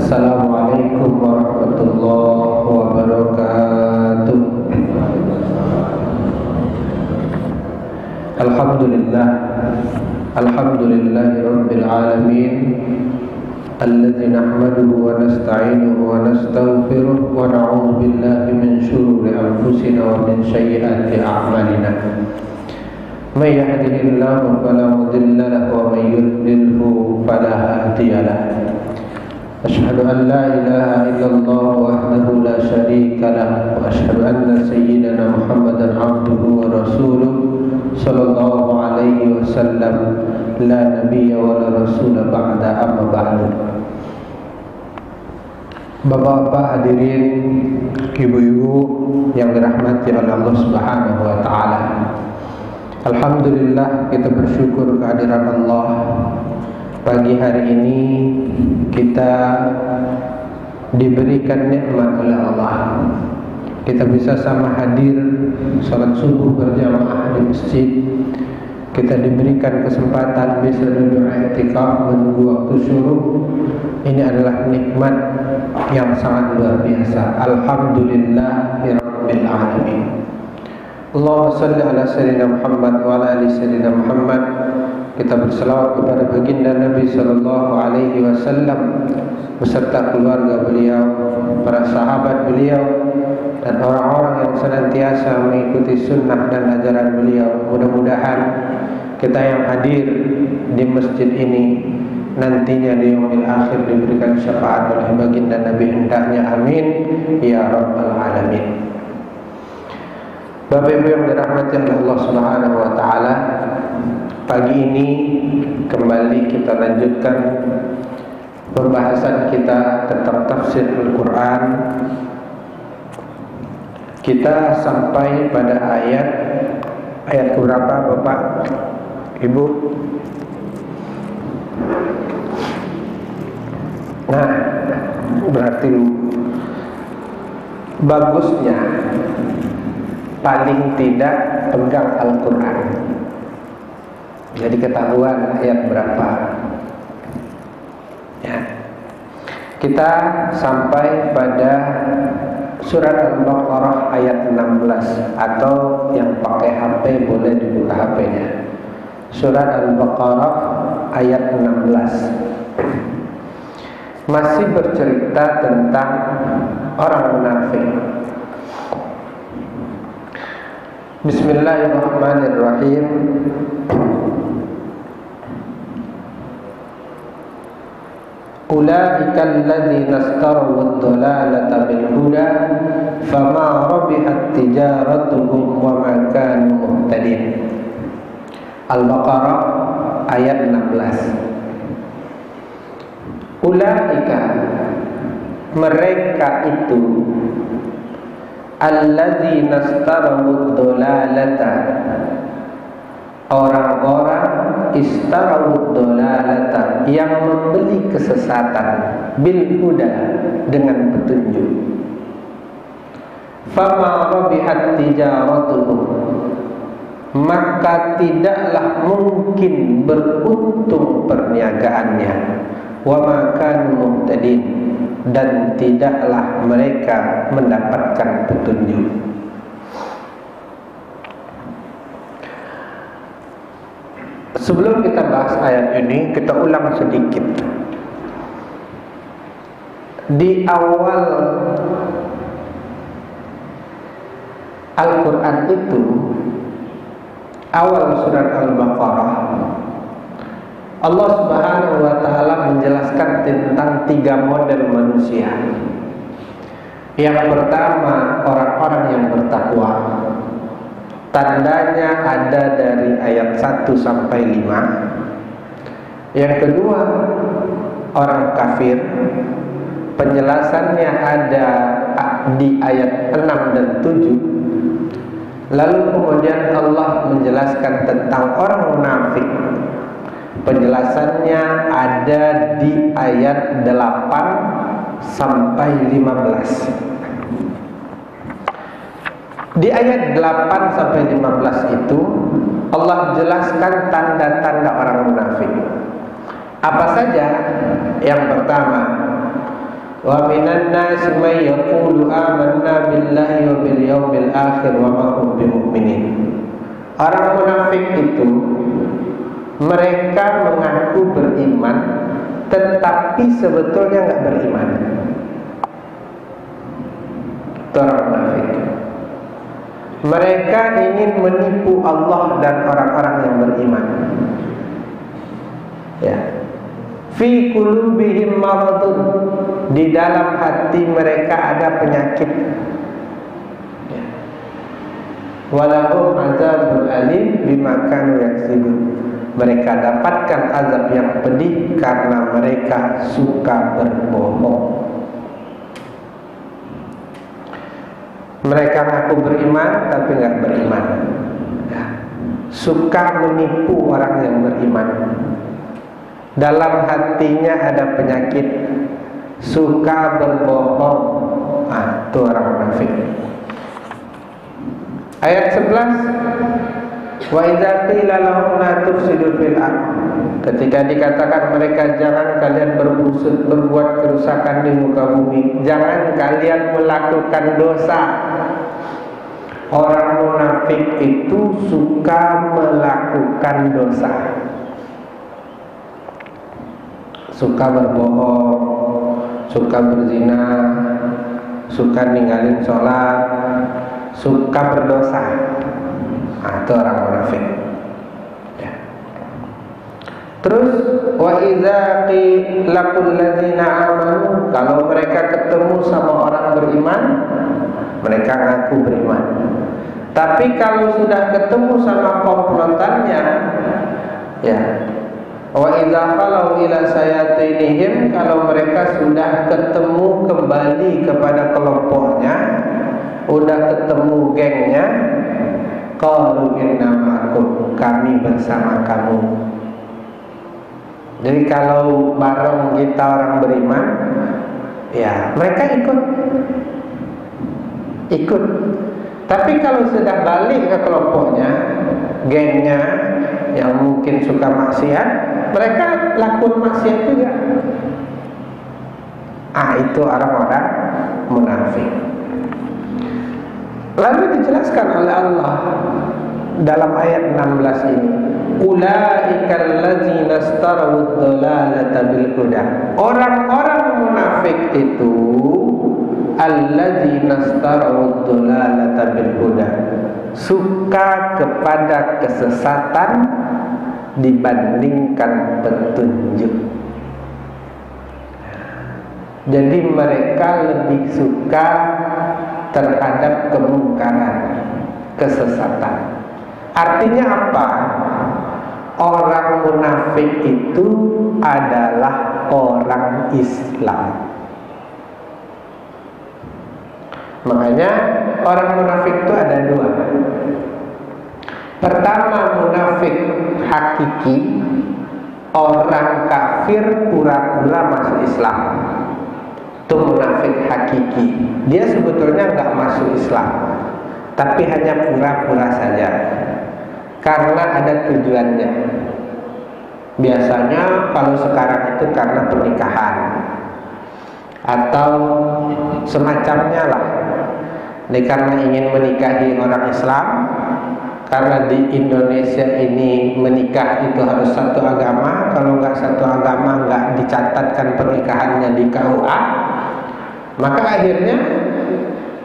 Assalamualaikum warahmatullahi wabarakatuh. Alhamdulillahi rabbil alamin, alladzi nahmaduhu wa nasta'inuhu wa nastaghfiruh wa na'udzu billahi min shururi anfusina wa min sayyiati a'malina. May yahdihillahu fala mudilla lahu wa may yudlilhu fala hadiya lahu. Asyhadu an la ilaha illallah wahdahu la syarika lah wa asyhadu anna sayyidana Muhammadan abduhu wa rasuluh sallallahu alaihi wasallam la nabiyya wa la rasula ba'da amma ba'du. Bapak-bapak hadirin, ibu-ibu yang dirahmati oleh Allah Subhanahu wa taala. Alhamdulillah, kita bersyukur kehadiran Allah. Pagi hari ini kita diberikan nikmat oleh Allah. Kita bisa sama hadir salat subuh berjamaah di masjid. Kita diberikan kesempatan bisa duduk i'tikaf menunggu waktu syuruk. Ini adalah nikmat yang sangat luar biasa. Alhamdulillahirabbil alamin. Allahumma shalli ala sayyidina Muhammad wa ala ali sayyidina Muhammad. Kita berselawat kepada baginda Nabi sallallahu alaihi wasallam beserta keluarga beliau, para sahabat beliau, dan orang-orang yang senantiasa mengikuti sunnah dan ajaran beliau. Mudah-mudahan kita yang hadir di masjid ini nantinya di yaumil akhir diberikan syafaat oleh baginda Nabi, hendaknya amin ya rabbal alamin. Bapak Ibu yang dirahmati oleh Allah Subhanahu wa taala, pagi ini kembali kita lanjutkan pembahasan kita tentang tafsir Al-Quran. Kita sampai pada ayat berapa Bapak Ibu? Nah, berarti bagusnya paling tidak pegang Al-Quran. Jadi ketahuan ayat berapa. Ya. Kita sampai pada surat Al-Baqarah ayat 16, atau yang pakai HP boleh dibuka HP-nya. Surat Al-Baqarah ayat 16 masih bercerita tentang orang munafik. Bismillahirrahmanirrahim. Ulaika alladzina ishtaraw ad-dhalalata bil huda fama rabihat tijaratuhum wa ma kanu muhtadin. Al-Baqarah ayat 16. Ulaika, mereka itu, alladzina ishtaraw ad-dhalalata, orang-orang istarau dolalata, yang membeli kesesatan, bil huda, dengan petunjuk. Fama rabihat tijaratuhum, maka tidaklah mungkin beruntung perniagaannya. Wa ma kanu muhtadin, dan tidaklah mereka mendapatkan petunjuk. Sebelum kita bahas ayat ini, kita ulang sedikit. Di awal Al-Quran itu, awal surat Al-Baqarah, Allah Subhanahu wa ta'ala menjelaskan tentang 3 model manusia. Yang pertama, orang-orang yang bertakwa. Tandanya ada dari ayat 1 sampai 5. Yang kedua, orang kafir. Penjelasannya ada di ayat 6 dan 7. Lalu kemudian Allah menjelaskan tentang orang munafik. Penjelasannya ada di ayat 8 sampai 15. Di ayat 8 sampai 15 itu Allah jelaskan tanda-tanda orang munafik. Apa saja? Yang pertama, Wa minan nasi may yaqulu amanna billahi wa bil yaumil akhir wa ma hum bimu'minin. Orang munafik itu mereka mengaku beriman tetapi sebetulnya enggak beriman. Itu orang munafik. Mereka ingin menipu Allah dan orang-orang yang beriman. Ya. Fi qulubihim maradun, di dalam hati mereka ada penyakit. Ya. Walahum azabun alim bima kanu yaksibun. Mereka dapatkan azab yang pedih karena mereka suka berbohong. Mereka ngaku beriman tapi enggak beriman. Ya. Suka menipu orang yang beriman. Dalam hatinya ada penyakit, suka berbohong. Itu orang munafik. Ayat 11, wa idza qila lahum la tufsidu fil ardh, ketika dikatakan mereka jangan kalian berbuat kerusakan di muka bumi, jangan kalian melakukan dosa. Orang munafik itu suka melakukan dosa, suka berbohong, suka berzina, suka ninggalin sholat, suka berdosa. Itu orang munafik. Ya. Terus wa idza qilaqul ladzina amanu, kalau mereka ketemu sama orang beriman, mereka ngaku beriman. Tapi kalau sudah ketemu sama komplotannya, ya, wa idza khalau ila sayatinihim, kalau mereka sudah ketemu kembali kepada kelompoknya, udah ketemu gengnya, qalu inna ma'akum, kami bersama kamu. Jadi kalau bareng kita orang beriman, ya mereka ikut. Tapi kalau sudah balik ke kelompoknya, gengnya yang mungkin suka maksiat, mereka lakukan maksiat juga. Itu orang-orang munafik. Lalu dijelaskan oleh Allah dalam ayat 16 ini, ulaikal ladzina istarawud dhalalata bil huda. Orang-orang munafik itu alladzina istarawud dhalalata bil huda, suka kepada kesesatan dibandingkan petunjuk. Jadi mereka lebih suka terhadap kemungkaran, kesesatan. Artinya apa? Orang munafik itu adalah orang Islam. Makanya orang munafik itu ada dua. Pertama, munafik hakiki, orang kafir pura-pura masuk Islam. Itu munafik hakiki. Dia sebetulnya nggak masuk Islam, tapi hanya pura-pura saja, karena ada tujuannya. Biasanya kalau sekarang itu karena pernikahan atau semacamnya lah. Ini karena ingin menikahi orang Islam, karena di Indonesia ini menikah itu harus satu agama. Kalau nggak satu agama nggak dicatatkan pernikahannya di KUA. Maka akhirnya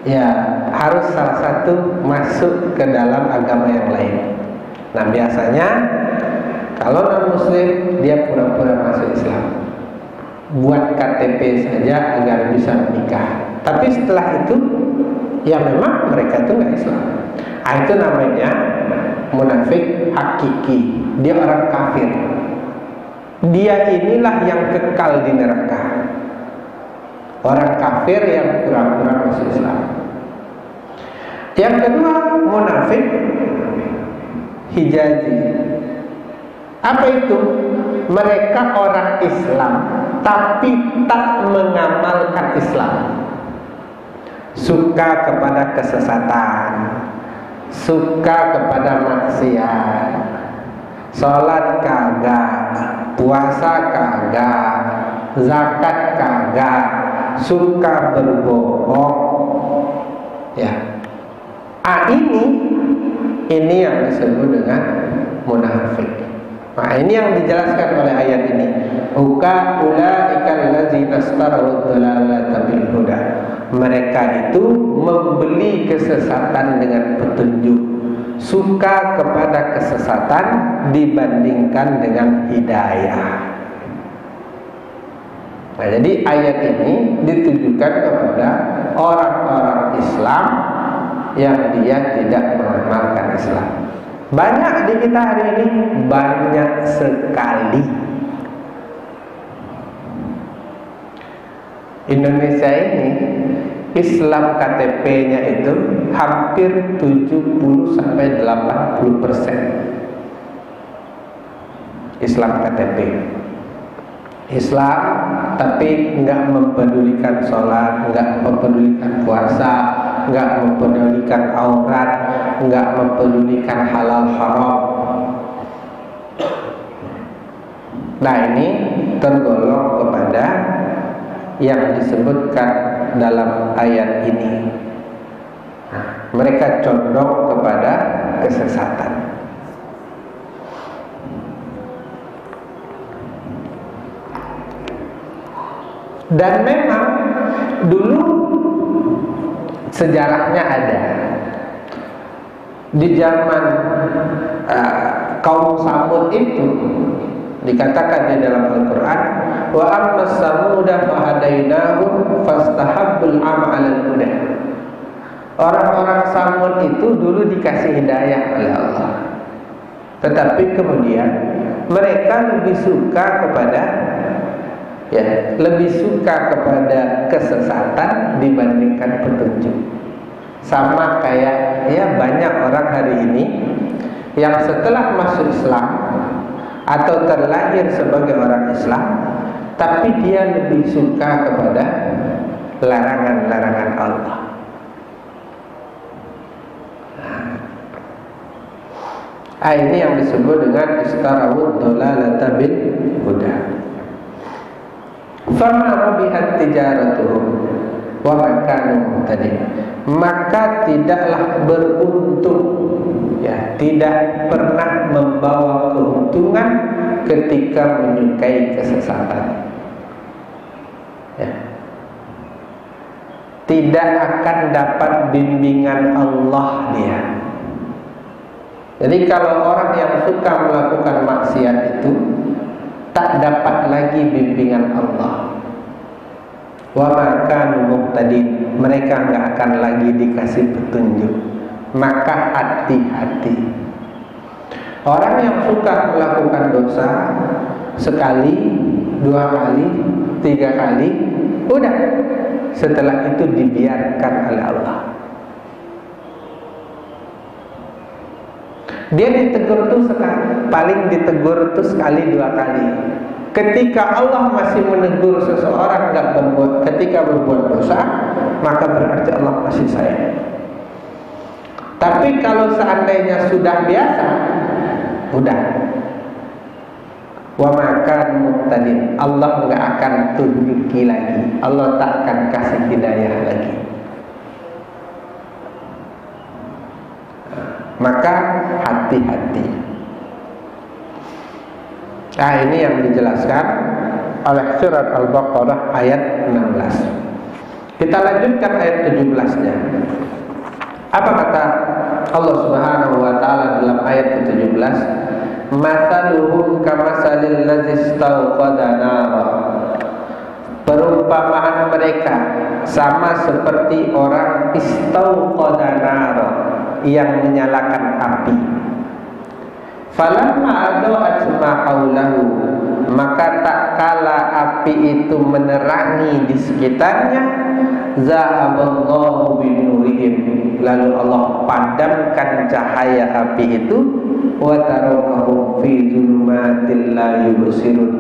ya harus salah satu masuk ke dalam agama yang lain. Nah biasanya kalau non muslim dia pura-pura masuk Islam, buat KTP saja agar bisa menikah. Tapi setelah itu ya memang mereka itu nggak Islam. Itu namanya munafik hakiki. Dia orang kafir. Dia inilah yang kekal di neraka. Orang kafir yang pura-pura masuk Islam. Yang kedua, munafik hijazi. Apa itu? Mereka orang Islam tapi tak mengamalkan Islam. Suka kepada kesesatan, suka kepada maksiat, sholat kagak, puasa kagak, zakat kagak, suka berbohong. Ya. Ini yang disebut dengan munafik. Nah, ini yang dijelaskan oleh ayat ini. Ulaikal ladzina ishtaraw ad-dalalata bil huda. Mereka itu membeli kesesatan dengan petunjuk, suka kepada kesesatan dibandingkan dengan hidayah. Nah, jadi ayat ini ditujukan kepada orang-orang Islam yang dia tidak mengamalkan Islam. Banyak di kita hari ini, banyak sekali. Indonesia ini Islam KTP-nya itu hampir 70-80% Islam KTP. Islam tapi nggak mempedulikan sholat, nggak mempedulikan puasa, nggak mempedulikan aurat, nggak mempedulikan halal haram. Nah, ini tergolong kepada yang disebutkan dalam ayat ini. Nah, mereka condong kepada kesesatan. Dan memang dulu sejarahnya ada. Di zaman kaum Samud itu dikatakan di dalam Al-Quran, wa amma samuda fahadainahum fastahabbul ama 'alal huda. Orang-orang Samud itu dulu dikasih hidayah oleh Allah, tetapi kemudian mereka lebih suka kepada kesesatan dibandingkan petunjuk. Sama kayak banyak orang hari ini yang setelah masuk Islam atau terlahir sebagai orang Islam, tapi dia lebih suka kepada larangan-larangan Allah. Ini yang disebut dengan istarawud dalalata bil huda. Fama rabihat tijaratuhum wa ma kanu muhtadin. Maka tidaklah beruntung, tidak pernah membawa keuntungan ketika menyukai kesesatan. Tidak akan dapat bimbingan Allah dia. Jadi kalau orang yang suka melakukan maksiat itu tak dapat lagi bimbingan Allah. Wa ma kanu muhtadin, mereka enggak akan lagi dikasih petunjuk. Maka hati-hati. Orang yang suka melakukan dosa sekali, 2 kali, 3 kali, udah, setelah itu dibiarkan oleh Allah. Dia ditegur tuh sekali, paling ditegur tuh sekali 2 kali. Ketika Allah masih menegur seseorang ketika berbuat dosa, maka berarti Allah masih sayang. Tapi kalau seandainya sudah biasa, udah, wa makan muhtadin, Allah nggak akan tunjuki lagi, Allah tak akan kasih hidayah lagi. Maka hati-hati. Nah, ini yang dijelaskan oleh surat Al-Baqarah ayat 16. Kita lanjutkan ayat 17-nya. Apa kata Allah Subhanahu wa taala dalam ayat ke-17? Mathaluhum kamasalil ladzi istawqada nara. Perumpamaan mereka sama seperti orang istawqada nara, yang menyalakan api. Falamma adaa'at ma haulahu, maka tak kala api itu menerangi di sekitarnya, za'aballahu binurihim, lalu Allah padamkan cahaya api itu, wa tarakahum fi dzulumatil la yubsirun,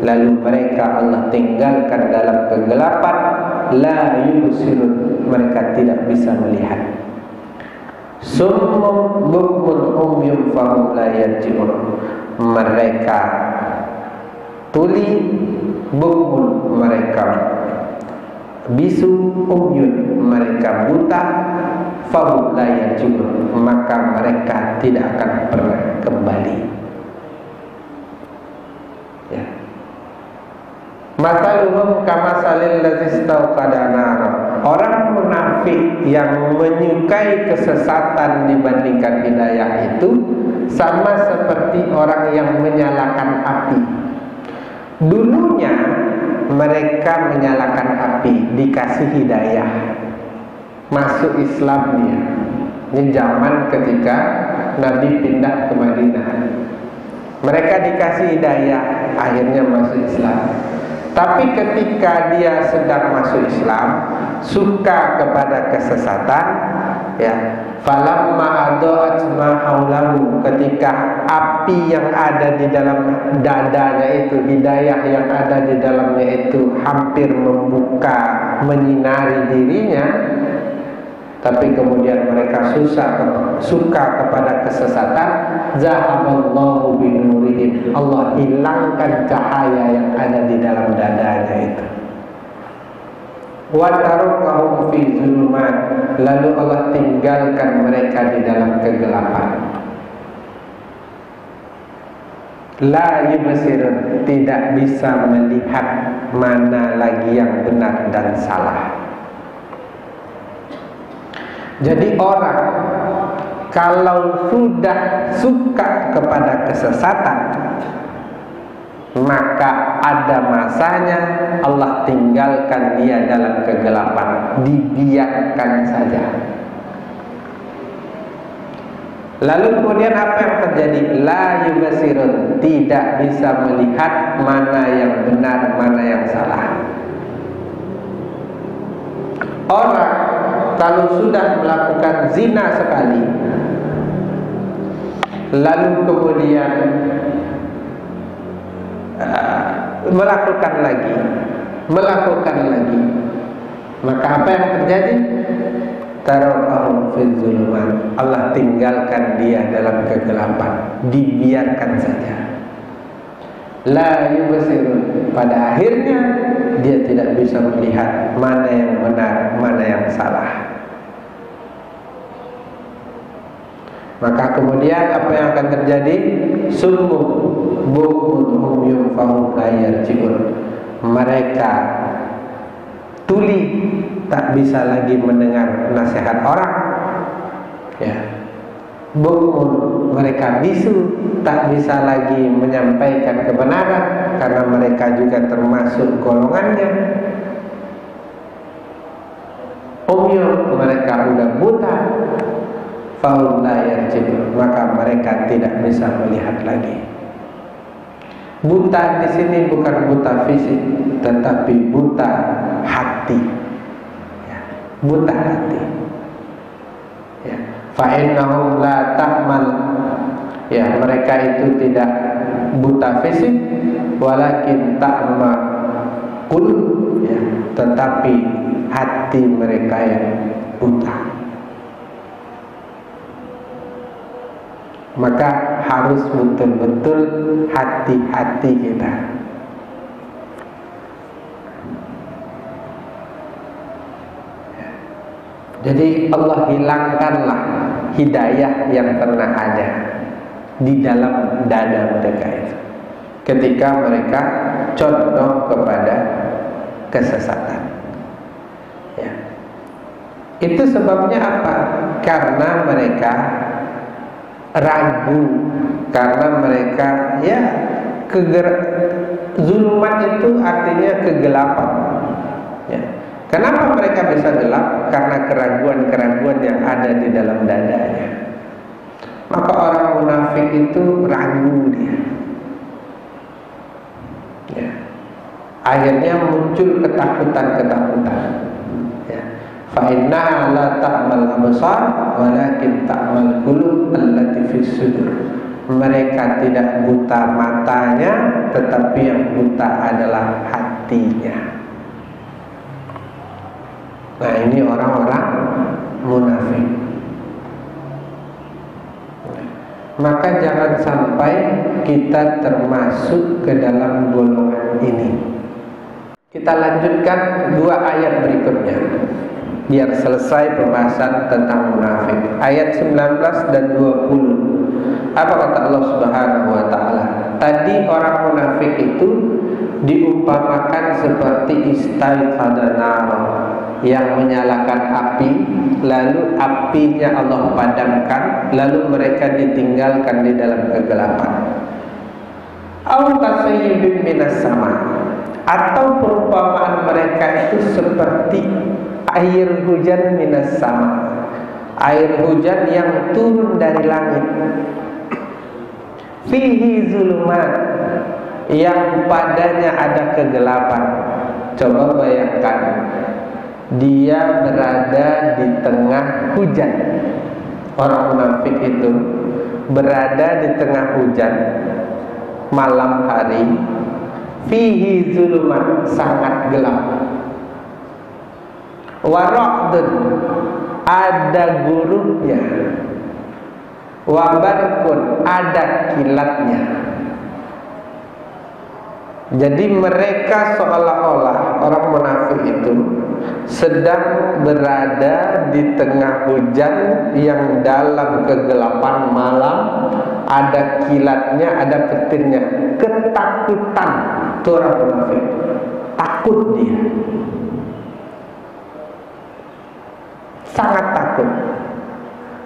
lalu mereka Allah tinggalkan dalam kegelapan, la yubsirun, mereka tidak bisa melihat. Summum bukmun umyum fahum la yarji'un, mereka tuli, bukmun, mereka bisu, umyun, mereka buta, fahum la yarji'un, maka mereka tidak akan pernah kembali. Ya. Masaluhum kamasalil ladzi istauqada nara. Orang munafik yang menyukai kesesatan dibandingkan hidayah itu sama seperti orang yang menyalakan api. Dulunya mereka menyalakan api, dikasih hidayah, masuk Islam dia. Ini zaman ketika Nabi pindah ke Madinah. Mereka dikasih hidayah, akhirnya masuk Islam. Tapi ketika dia sedang masuk Islam, suka kepada kesesatan, ya, falamma adaat ma haulahu, ketika api yang ada di dalam dadanya itu, hidayah yang ada di dalamnya itu hampir membuka, menyinari dirinya, tapi kemudian mereka suka kepada kesesatan, zahaballahu binurihim, Allah hilangkan cahaya yang ada di dalam dadanya itu. Wa tarakahum fi zulumat, lalu Allah tinggalkan mereka di dalam kegelapan. La yubsirun, tidak bisa melihat mana lagi yang benar dan salah. Jadi orang kalau sudah suka kepada kesesatan, maka ada masanya Allah tinggalkan dia dalam kegelapan, dibiarkan saja. Lalu kemudian apa yang terjadi? La yubsirun, tidak bisa melihat mana yang benar, mana yang salah. Orang kalau sudah melakukan zina sekali, lalu kemudian melakukan lagi, maka apa yang terjadi? Tarakahum fil zulumat, Allah tinggalkan dia dalam kegelapan, dibiarkan saja. La yubsirun, pada akhirnya dia tidak bisa melihat mana yang benar, mana yang salah. Maka kemudian apa yang akan terjadi? Summu buhum umyun fahum la yarji'un, mereka tuli, tak bisa lagi mendengar nasihat orang, ya. Buhum, mereka bisu, tak bisa lagi menyampaikan kebenaran karena mereka juga termasuk golongannya. Umyun, mereka udah buta, fahum la yarji'un, maka mereka tidak bisa melihat lagi. Buta di sini bukan buta fisik, tetapi buta hati, ya, buta hati. Ya. Fa'innahum la ta'mal, ya, mereka itu tidak buta fisik, walakin ta'ma qulub, ya, tetapi hati mereka yang buta. Maka harus betul-betul hati-hati kita. Jadi Allah hilangkanlah hidayah yang pernah ada di dalam dada mereka itu ketika mereka condong kepada kesesatan, ya. Itu sebabnya apa? Karena mereka ragu, karena mereka, ya, zulumat itu artinya kegelapan, ya. Kenapa mereka bisa gelap? Karena keraguan-keraguan yang ada di dalam dadanya. Maka orang munafik itu ragu dia, ya. Akhirnya muncul ketakutan-ketakutan, ya. Fa innaha la ta'mal absar walakin ta'mal qulub allati fis sudur. Mereka tidak buta matanya, tetapi yang buta adalah hatinya. Nah, ini orang-orang munafik. Maka jangan sampai kita termasuk ke dalam golongan ini. Kita lanjutkan 2 ayat berikutnya biar selesai pembahasan tentang munafik. Ayat 19 dan 20. Apa kata Allah Subhanahu wa taala? Tadi orang munafik itu diumpamakan seperti istaiqadha nara, yang menyalakan api, lalu apinya Allah padamkan, lalu mereka ditinggalkan di dalam kegelapan. Aw kasayyibin minas sama, atau perumpamaan mereka itu seperti air hujan minas sama, air hujan yang turun dari langit. Fihi zulumat, yang padanya ada kegelapan. Coba bayangkan, dia berada di tengah hujan. Orang munafik itu berada di tengah hujan malam hari. Fihi zulumat, sangat gelap. Waraqdun, ada guruhnya. Wabarkun, ada kilatnya. Jadi mereka seolah-olah orang munafik itu sedang berada di tengah hujan yang dalam kegelapan malam, ada kilatnya, ada petirnya. Ketakutan itu orang munafik, takut dia, sangat takut.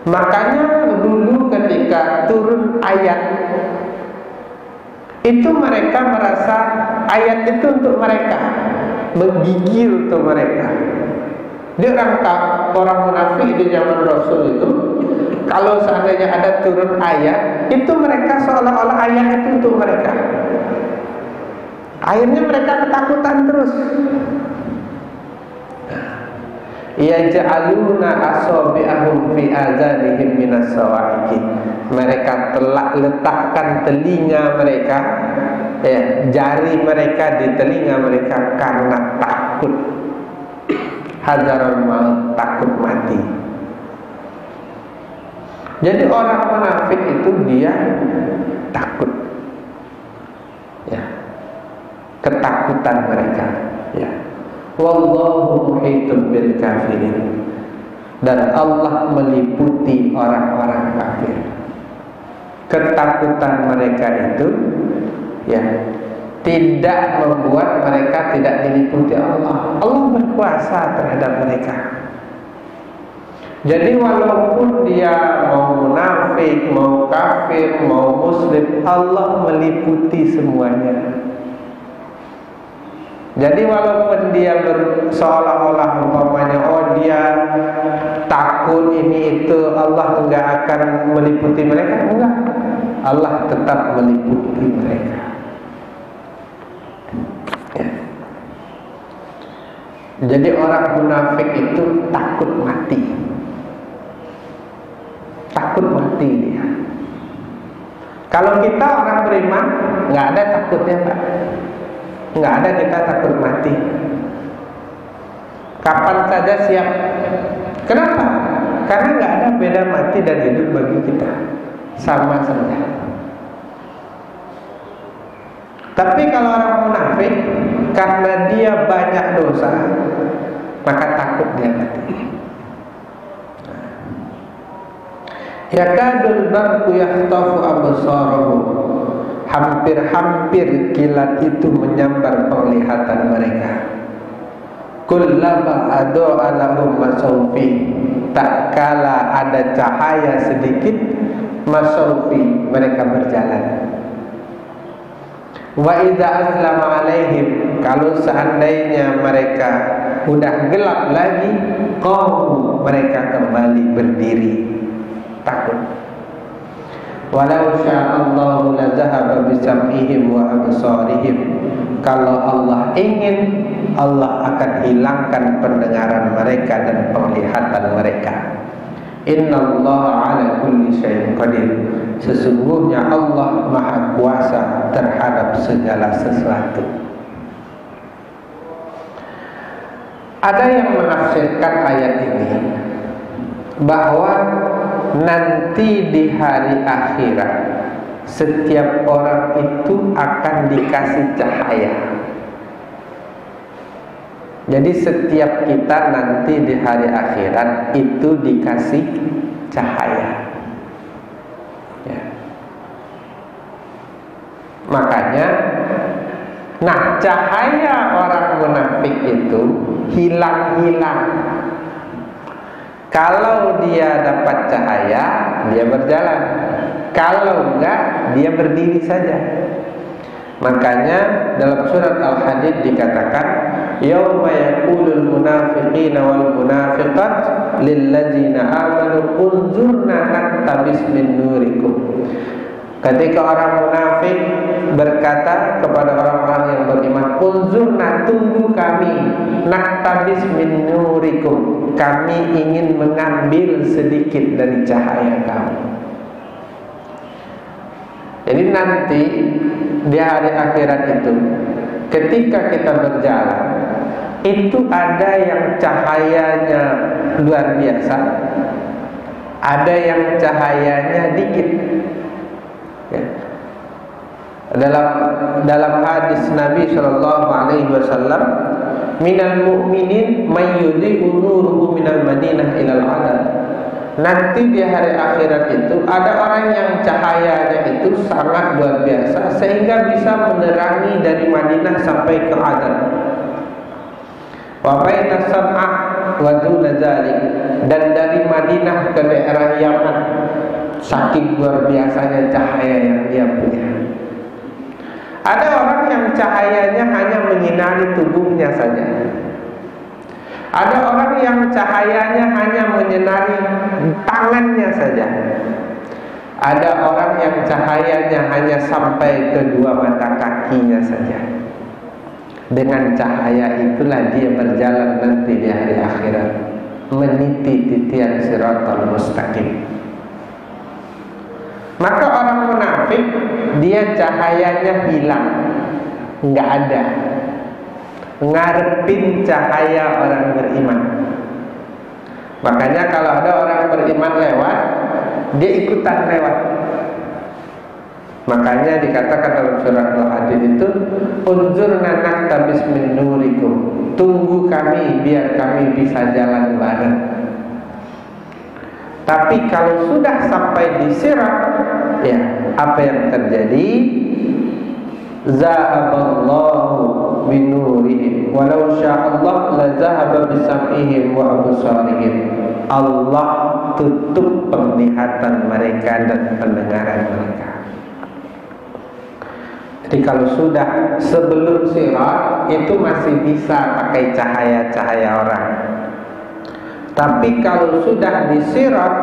Makanya dulu ketika turun ayat itu, mereka merasa ayat itu untuk mereka, menggigil untuk mereka. Dia orang munafik di zaman Rasul itu, kalau seandainya ada turun ayat, itu mereka seolah-olah ayat itu untuk mereka. Akhirnya mereka ketakutan terus. Yaj'aluna asabi'ahum fi azanihim minas sawa'iqi. Mereka telah letakkan telinga mereka, jari mereka di telinga mereka karena takut. Hadzarul maut, takut mati. Jadi orang munafik itu dia takut, ya, ketakutan mereka, ya. Wallahu muhitun bil kafirin, dan Allah meliputi orang-orang kafir. Ketakutan mereka itu, ya, tidak membuat mereka tidak diliputi Allah. Allah berkuasa terhadap mereka. Jadi walaupun dia mau munafik, mau kafir, mau muslim, Allah meliputi semuanya. Jadi walaupun dia seolah-olah umpamanya, oh dia takut ini itu, Allah enggak akan meliputi mereka, enggak. Allah tetap meliputi mereka. Ya. Jadi orang munafik itu takut mati. Takut mati dia. Kalau kita orang beriman, enggak ada takutnya, Pak. Enggak ada kita takut mati. Kapan saja siap. Kenapa? Karena enggak ada beda mati dan hidup bagi kita, sama saja. Tapi kalau orang munafik, karena dia banyak dosa, maka takut dia mati. Yakadul barqu yahtafu absarahum, hampir-hampir kilat itu menyambar penglihatan mereka. Kullama adaa lahum masawfi, tak kala ada cahaya sedikit, masawfi, mereka berjalan. Wa idza aslama alaihim, kalau seandainya mereka udah gelap lagi, qamu, mereka kembali berdiri, takut. Walau sya'allahu la zahaba bisam'ihim wa absarihim, kalau Allah ingin, Allah akan hilangkan pendengaran mereka dan penglihatan mereka. Innallaha ala kulli syai'in qadir, sesungguhnya Allah Maha Kuasa terhadap segala sesuatu. Ada yang menafsirkan ayat ini bahwa nanti di hari akhirat setiap orang itu akan dikasih cahaya. Jadi setiap kita nanti di hari akhirat itu dikasih cahaya. Ya. Makanya, nah cahaya orang munafik itu hilang-hilang. Kalau dia dapat cahaya, dia berjalan. Kalau enggak, dia berdiri saja. Makanya dalam surat Al-Hadid dikatakan, yauma yaqulul munafiqina wal munafiqat lil ladzina amanu unzurna naktabis min nurikum. Ketika orang munafik berkata kepada orang-orang yang beriman, unzurna, tunggu kami, naktabis min nurikum, kami ingin mengambil sedikit dari cahaya kamu. Jadi nanti di hari akhirat itu, ketika kita berjalan, itu ada yang cahayanya luar biasa, ada yang cahayanya dikit. Ya. Dalam hadis Nabi Shallallahu Alaihi Wasallam, minal mu'minin mayyudhi'u nuruhu minal madinah ilal adad. Nanti di hari akhirat itu ada orang yang cahayanya itu sangat luar biasa sehingga bisa menerangi dari Madinah sampai ke Adan. Wa baina Sam'ah wa duna dzalik, dan dari Madinah ke daerah Yaman, saking luar biasanya cahaya yang dia punya. Ada orang yang cahayanya hanya menyinari tubuhnya saja. Ada orang yang cahayanya hanya menyinari tangannya saja. Ada orang yang cahayanya hanya sampai kedua mata kakinya saja. Dengan cahaya itulah dia berjalan nanti di hari akhirat, meniti titian siratal mustaqim. Maka orang munafik, dia cahayanya hilang, nggak ada, ngarepin cahaya orang beriman. Makanya kalau ada orang beriman lewat, dia ikutan lewat. Makanya dikatakan dalam surat Al-Hadid itu, unzurna naktabis min nurikum, tunggu kami biar kami bisa jalan bareng. Tapi kalau sudah sampai di sirat, ya apa yang terjadi? Zahaballahu min nurihim walau sya'allah la zahaba bisam'ihim wa absarihim. Allah tutup penglihatan mereka dan pendengaran mereka. Jadi kalau sudah sebelum sirat itu masih bisa pakai cahaya-cahaya orang. Tapi kalau sudah di sirat,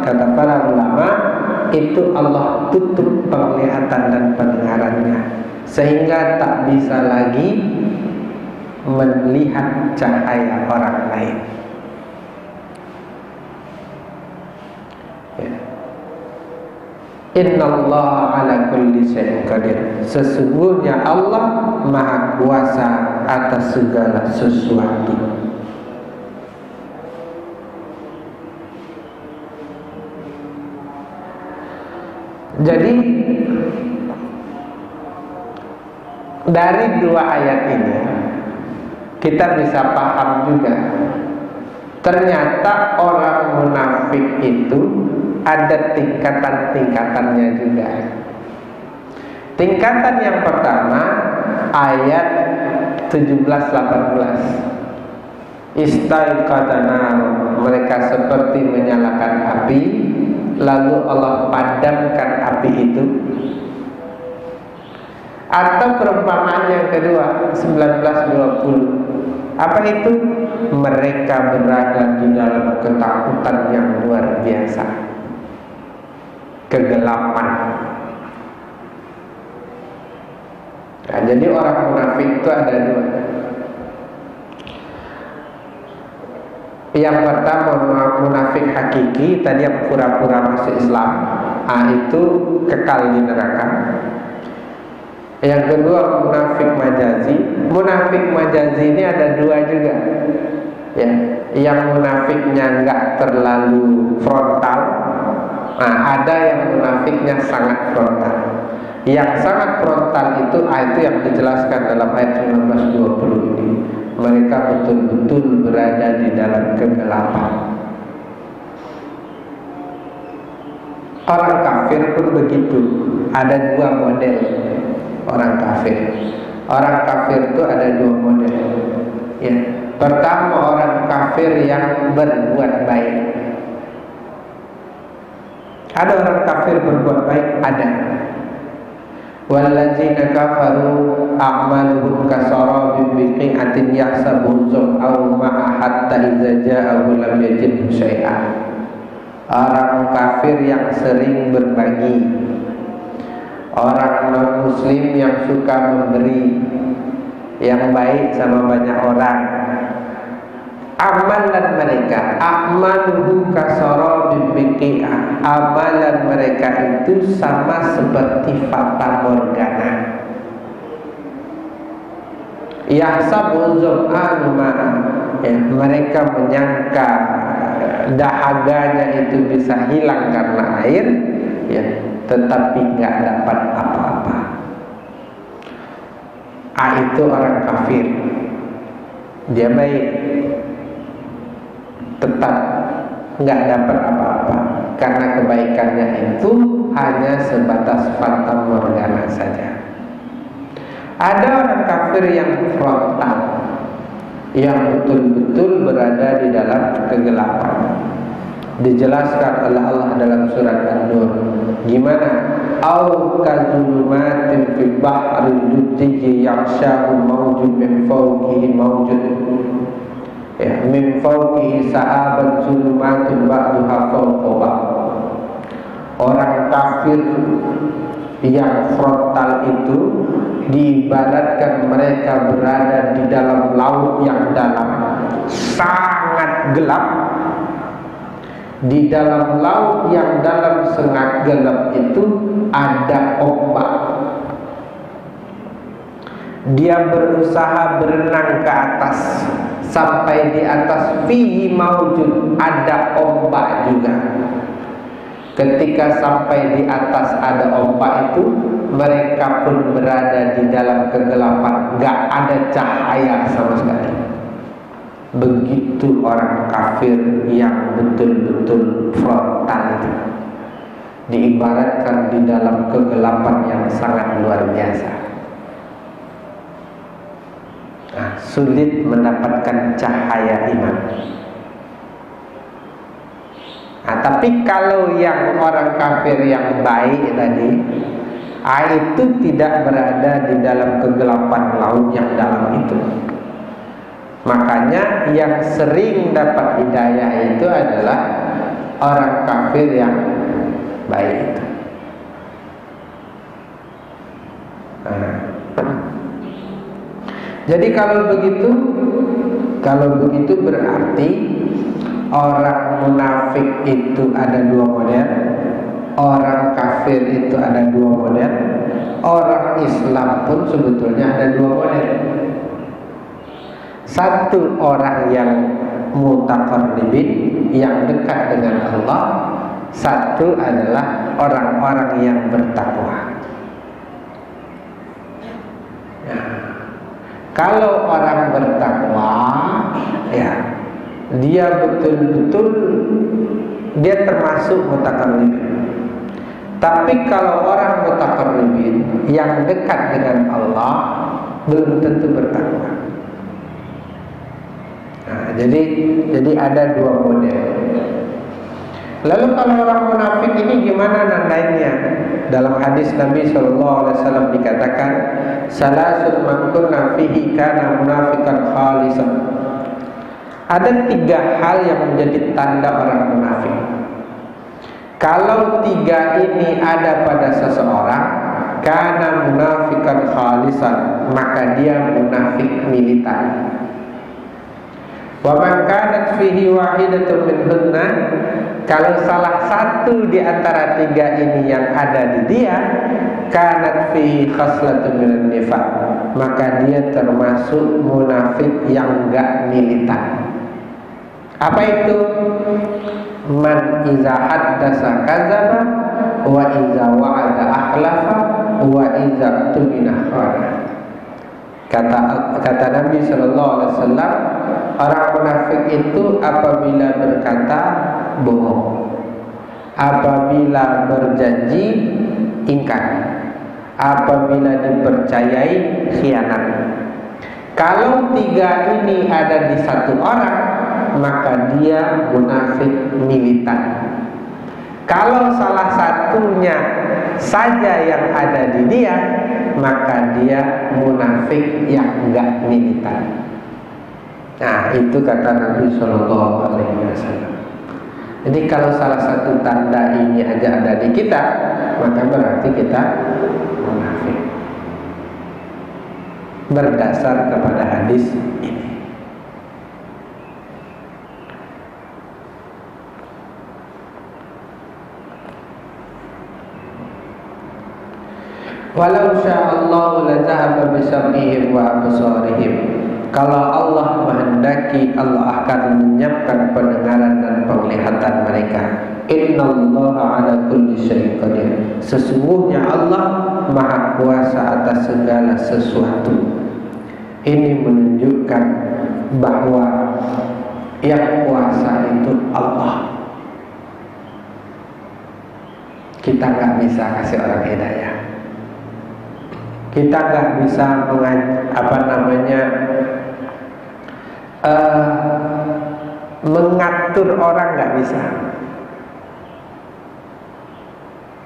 kata para ulama, itu Allah tutup penglihatan dan pendengarannya, sehingga tak bisa lagi melihat cahaya orang lain. Ya. Innallaha ala kulli syai'in qadir. Sesungguhnya Allah Maha Kuasa atas segala sesuatu. Jadi dari dua ayat ini kita bisa paham juga, ternyata orang munafik itu ada tingkatan-tingkatannya juga. Tingkatan yang pertama ayat 17-18, istaiqadana, mereka seperti menyalakan api, lalu Allah padamkan api itu. Atau perumpamaan yang kedua 19-20, apa itu? Mereka berada di dalam ketakutan yang luar biasa, kegelapan. Nah, jadi orang munafik itu ada dua. Yang pertama munafik hakiki, tadi yang pura-pura masuk Islam, itu kekal di neraka. Yang kedua munafik majazi. Munafik majazi ini ada dua juga, ya. Yang munafiknya enggak terlalu frontal, ada yang munafiknya sangat frontal. Yang sangat frontal itu yang dijelaskan dalam ayat 19-20 ini. mereka betul-betul berada di dalam kegelapan. Orang kafir pun begitu. Ada dua model orang kafir. Orang kafir itu ada dua model. Ya. Pertama, orang kafir yang berbuat baik. Ada orang kafir berbuat baik, ada. Walladzina kafaru a'maluhum kasarabin biqi'atin yahsabuhu zam'a'u ma'a hatta idza ja'ahu lam yajidhu syai'an. Orang kafir yang sering berbagi, orang non-muslim yang suka memberi, yang baik sama banyak orang. Amalan mereka, a'maluhu kasarabin biqi'ah, amalan mereka itu sama seperti fata morgana. Yahsabu zam'anu ma'a, ya, mereka menyangka dahaganya itu bisa hilang karena air, ya, tetapi nggak dapat apa-apa. Itu orang kafir. Dia baik, tetap nggak dapat apa-apa karena kebaikannya itu hanya sebatas fata morgana saja. Ada orang kafir yang frontal, yang betul-betul berada di dalam kegelapan. Dijelaskan oleh Allah dalam surat An-Nur. Gimana? Au kadzulumatin fil bahri lujji yaghshahu mawjun min fawqihi mawjun. Ya, min fawqihi sa'aban zulumatun ba'duha fawqa ba'd. Orang kafir yang frontal itu diibaratkan mereka berada di dalam laut yang dalam, sangat gelap. Di dalam laut yang dalam sangat gelap itu ada ombak. Dia berusaha berenang ke atas, sampai di atas fihi maujud, ada ombak juga. Ketika sampai di atas ada ombak itu, mereka pun berada di dalam kegelapan, gak ada cahaya sama sekali. Begitu orang kafir yang betul-betul frontal itu, diibaratkan di dalam kegelapan yang sangat luar biasa. Nah, sulit mendapatkan cahaya iman. Nah, tapi kalau yang orang kafir yang baik tadi, itu tidak berada di dalam kegelapan laut yang dalam itu. Makanya yang sering dapat hidayah itu adalah orang kafir yang baik itu. Nah. Jadi kalau begitu berarti orang munafik itu ada dua model, orang kafir itu ada dua model, orang Islam pun sebetulnya ada dua model. Satu, orang yang mutaqarribin, yang dekat dengan Allah. Satu adalah orang-orang yang bertakwa. Ya. Kalau orang bertakwa, ya, dia betul-betul dia termasuk mutaqarribin. Tapi kalau orang mutaqarribin yang dekat dengan Allah belum tentu bertakwa. Nah, jadi ada dua model. Lalu kalau orang munafik ini gimana nandainya? Dalam hadis Nabi SAW dikatakan, salasun man kunna fihi kana munafiqan khalisan. Ada tiga hal yang menjadi tanda orang munafik. Kalau tiga ini ada pada seseorang, kana munafiqan khalisan, maka dia munafik militan. Wa man kanat fihi wahidatun minhunna, kalau salah satu di antara tiga ini yang ada di dia, kanat fihi khaslatun minan nifaq, maka dia termasuk munafik yang enggak militan. Apa itu? Man iza haddasa kadzaba wa iza wa'ada akhlafa wa iza tumina khana. Kata Nabi Shallallahu Alaihi Wasallam, orang munafik itu apabila berkata bohong, apabila berjanji ingkar, apabila dipercayai khianat. Kalau tiga ini ada di satu orang, maka dia munafik militan. Kalau salah satunya saja yang ada di dia, maka dia munafik yang enggak militan. Nah, itu kata Nabi Shallallahu Alaihi Wasallam. Jadi kalau salah satu tanda ini aja ada di kita, maka berarti kita munafik. Berdasar kepada hadis ini. Walau sya'allahu la dhahaba bi sam'ihim wa absarihim. Kalau Allah menghendaki, Allah akan menyiapkan pendengaran dan penglihatan mereka. Innallaha ala kulli syai'in qadir. Sesungguhnya Allah Maha Kuasa atas segala sesuatu. Ini menunjukkan bahwa yang kuasa itu Allah. Kita nggak bisa kasih orang hidayah. Kita nggak bisa mengatur orang, nggak bisa.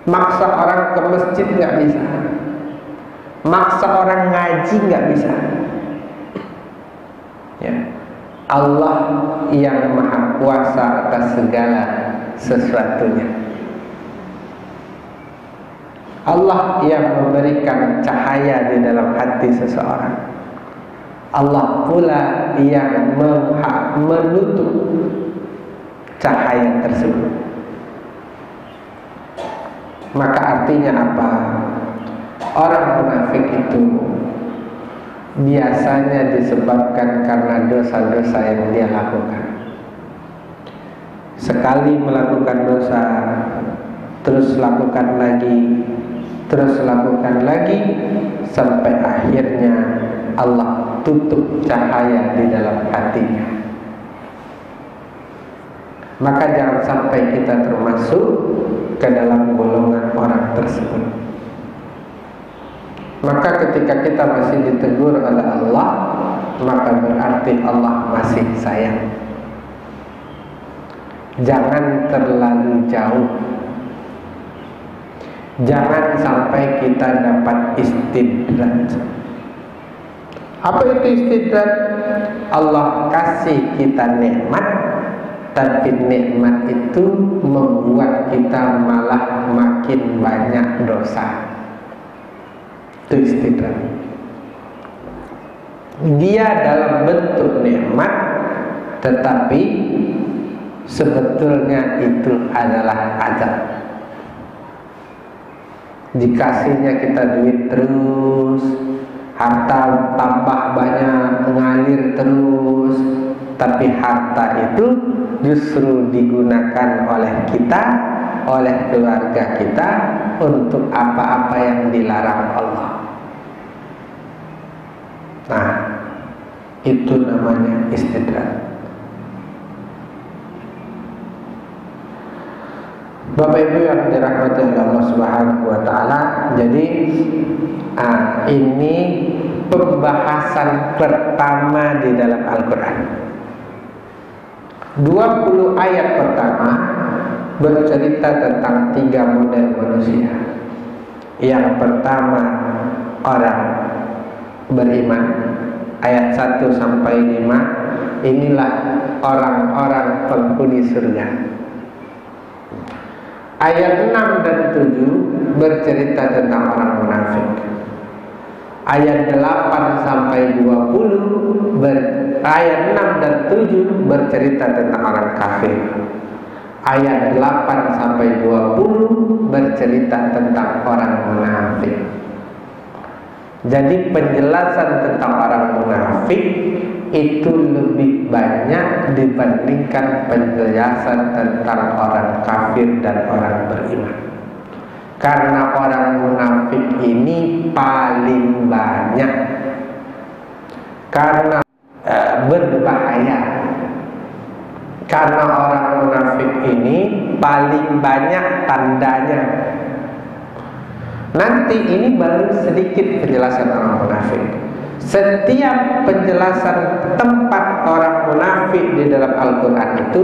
Maksa orang ke masjid nggak bisa. Maksa orang ngaji nggak bisa. Ya. Allah yang Maha Kuasa atas segala sesuatunya. Allah yang memberikan cahaya di dalam hati seseorang. Allah pula yang menutup cahaya tersebut. Maka artinya apa? Orang munafik itu biasanya disebabkan karena dosa-dosa yang dia lakukan. Sekali melakukan dosa, terus lakukan lagi, terus lakukan lagi, sampai akhirnya Allah tutup cahaya di dalam hatinya. Maka jangan sampai kita termasuk ke dalam golongan orang tersebut. Maka ketika kita masih ditegur oleh Allah, maka berarti Allah masih sayang. Jangan terlalu jauh. Jangan sampai kita dapat istidraj. Apa itu istidraj? Allah kasih kita nikmat, tapi nikmat itu membuat kita malah makin banyak dosa. Itu istidraj. Dia dalam bentuk nikmat, tetapi sebetulnya itu adalah azab. Dikasihnya kita duit terus, harta tambah banyak, ngalir terus, tapi harta itu justru digunakan oleh kita, oleh keluarga kita untuk apa-apa yang dilarang Allah. Nah, itu namanya istidraj. Bapak Ibu yang dirahmati Allah Subhanahu wa taala, jadi ini pembahasan pertama di dalam Al-Qur'an. 20 ayat pertama bercerita tentang 3 model manusia. Yang pertama orang beriman, ayat 1 sampai 5. Inilah orang-orang penghuni surga. Ayat 6 dan 7 bercerita tentang orang munafik. Ayat 8 sampai 20 ayat 6 dan 7 bercerita tentang orang kafir. Ayat 8 sampai 20 bercerita tentang orang munafik. Jadi penjelasan tentang orang munafik itu lebih banyak dibandingkan penjelasan tentang orang kafir dan orang beriman. Karena orang munafik ini paling banyak karena berbahaya. Karena orang munafik ini paling banyak tandanya. Nanti ini baru sedikit penjelasan orang munafik. Setiap penjelasan tempat orang munafik di dalam Al-Quran itu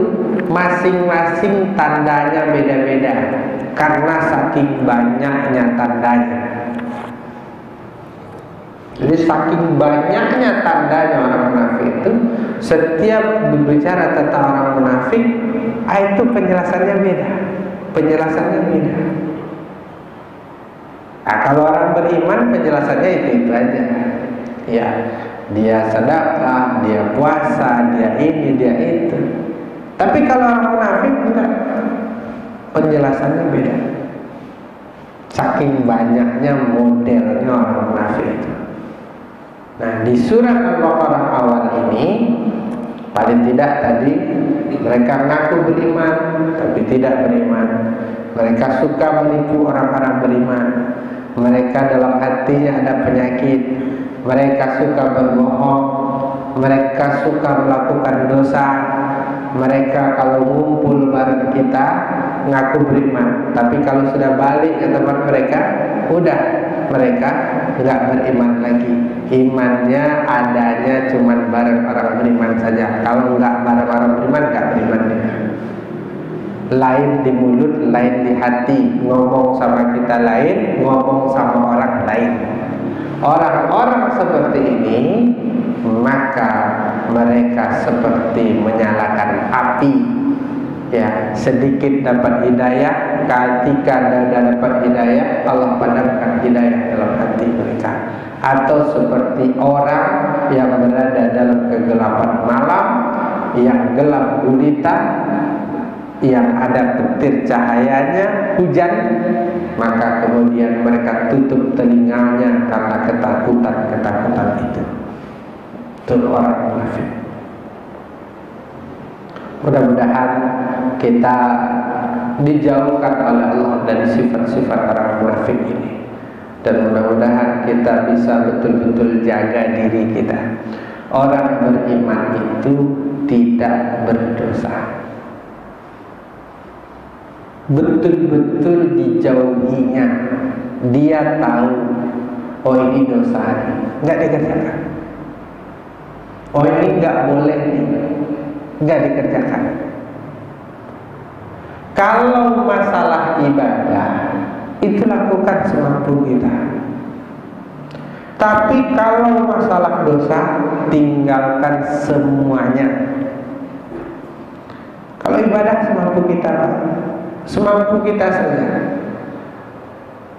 masing-masing tandanya beda-beda, karena saking banyaknya tandanya. Jadi saking banyaknya tandanya orang munafik itu, setiap berbicara tentang orang munafik, itu penjelasannya beda. Penjelasannya beda. Nah, kalau orang beriman penjelasannya itu aja. Ya, dia sedekah, dia puasa, dia ini, dia itu. Tapi kalau orang munafik enggak. Penjelasannya beda. Saking banyaknya modelnya orang munafik itu. Nah, di surat Al-Baqarah awal ini paling tidak tadi mereka mengaku beriman tapi tidak beriman. Mereka suka menipu orang-orang beriman. Mereka dalam hatinya ada penyakit. Mereka suka berbohong. Mereka suka melakukan dosa. Mereka kalau ngumpul bareng kita ngaku beriman, tapi kalau sudah balik ke tempat mereka, udah mereka nggak beriman lagi. Imannya adanya cuman bareng orang beriman saja. Kalau nggak bareng orang beriman, nggak beriman juga. Lain di mulut, lain di hati. Ngomong sama kita lain, ngomong sama orang lain. Orang-orang seperti ini, maka mereka seperti menyalakan api. Ya, sedikit dapat hidayah, ketika dapat hidayah, Allah padamkan hidayah dalam hati mereka. Atau seperti orang yang berada dalam kegelapan malam, yang gelap gulita, yang ada petir cahayanya, hujan, maka kemudian mereka tutup telinganya karena ketakutan itu. Itu orang munafik. Mudah-mudahan kita dijauhkan oleh Allah dari sifat-sifat orang munafik ini, dan mudah-mudahan kita bisa betul-betul jaga diri kita. Orang beriman itu tidak berdosa, betul-betul dijauhinya. Dia tahu, oh ini dosa, nggak dikerjakan. Oh ini nggak boleh nih, nggak dikerjakan. Kalau masalah ibadah itu lakukan semampu kita. Tapi kalau masalah dosa, tinggalkan semuanya. Kalau ibadah semampu kita, semampu kita saja.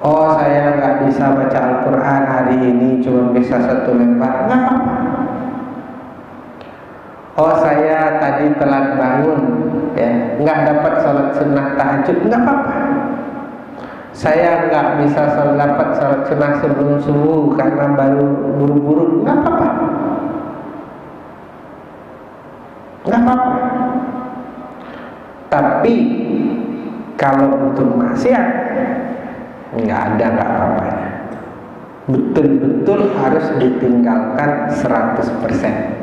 Oh saya nggak bisa baca Al-Quran hari ini, cuma bisa 1 lembar, nggak apa-apa. Oh saya tadi telat bangun, ya, nggak dapat sholat sunnah tahajud, nggak apa-apa. Saya nggak bisa dapat sholat sunnah sebelum subuh karena baru buru-buru, nggak apa-apa. Nggak apa-apa. Tapi kalau untuk maksiat, nggak apa-apanya. Betul-betul harus ditinggalkan 100%.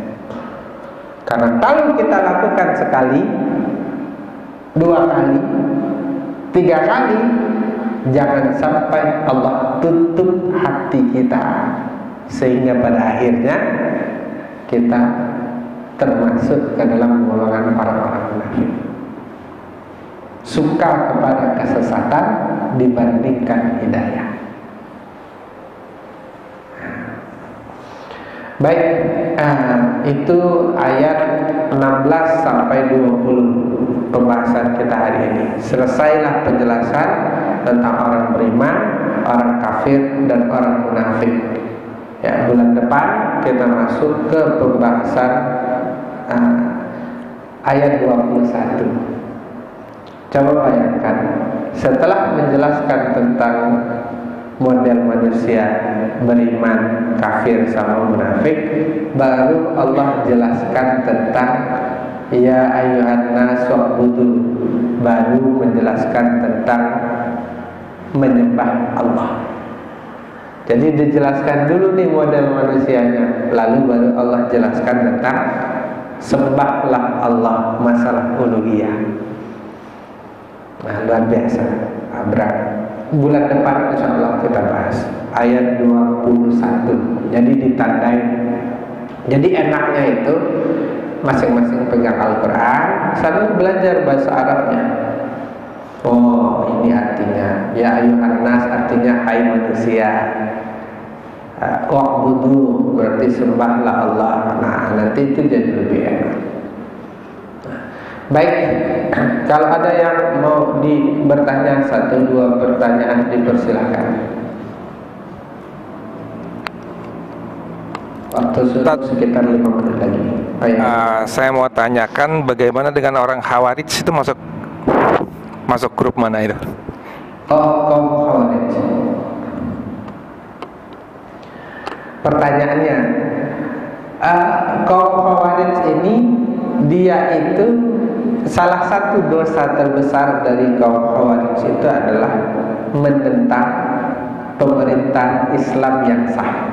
Karena kalau kita lakukan sekali, 2 kali, 3 kali, jangan sampai Allah tutup hati kita, sehingga pada akhirnya kita termasuk ke dalam golongan orang-orang munafik. Suka kepada kesesatan dibandingkan hidayah. Baik, itu ayat 16 sampai 20 pembahasan kita hari ini. Selesailah penjelasan tentang orang beriman, orang kafir, dan orang munafik. Ya, bulan depan kita masuk ke pembahasan ayat 21. Coba bayangkan, setelah menjelaskan tentang model manusia beriman, kafir, sama munafik, baru Allah jelaskan tentang ya ayyuhan nas wa'budu, baru menjelaskan tentang menyembah Allah. Jadi dijelaskan dulu nih model manusianya, lalu baru Allah jelaskan tentang sembahlah Allah, masalah uluhiyah. Nah, luar biasa. Bulan depan insya Allah kita bahas ayat 21. Jadi ditandai. Jadi enaknya itu masing-masing pegang Al-Quran sambil belajar bahasa Arabnya. Oh, ini artinya ya ayuhan nas, artinya hai manusia. Wa'budu berarti sembahlah Allah. Nah, nanti itu jadi lebih enak. Baik, kalau ada yang mau bertanya 1-2 pertanyaan dipersilahkan. Waktu sudah sekitar 5 menit lagi. Saya mau tanyakan bagaimana dengan orang Khawarij itu masuk grup mana itu? Oh, kaum Khawarij. Pertanyaannya, kaum Khawarij ini dia itu salah satu dosa terbesar dari kaum Khawarij itu adalah menentang pemerintahan Islam yang sah,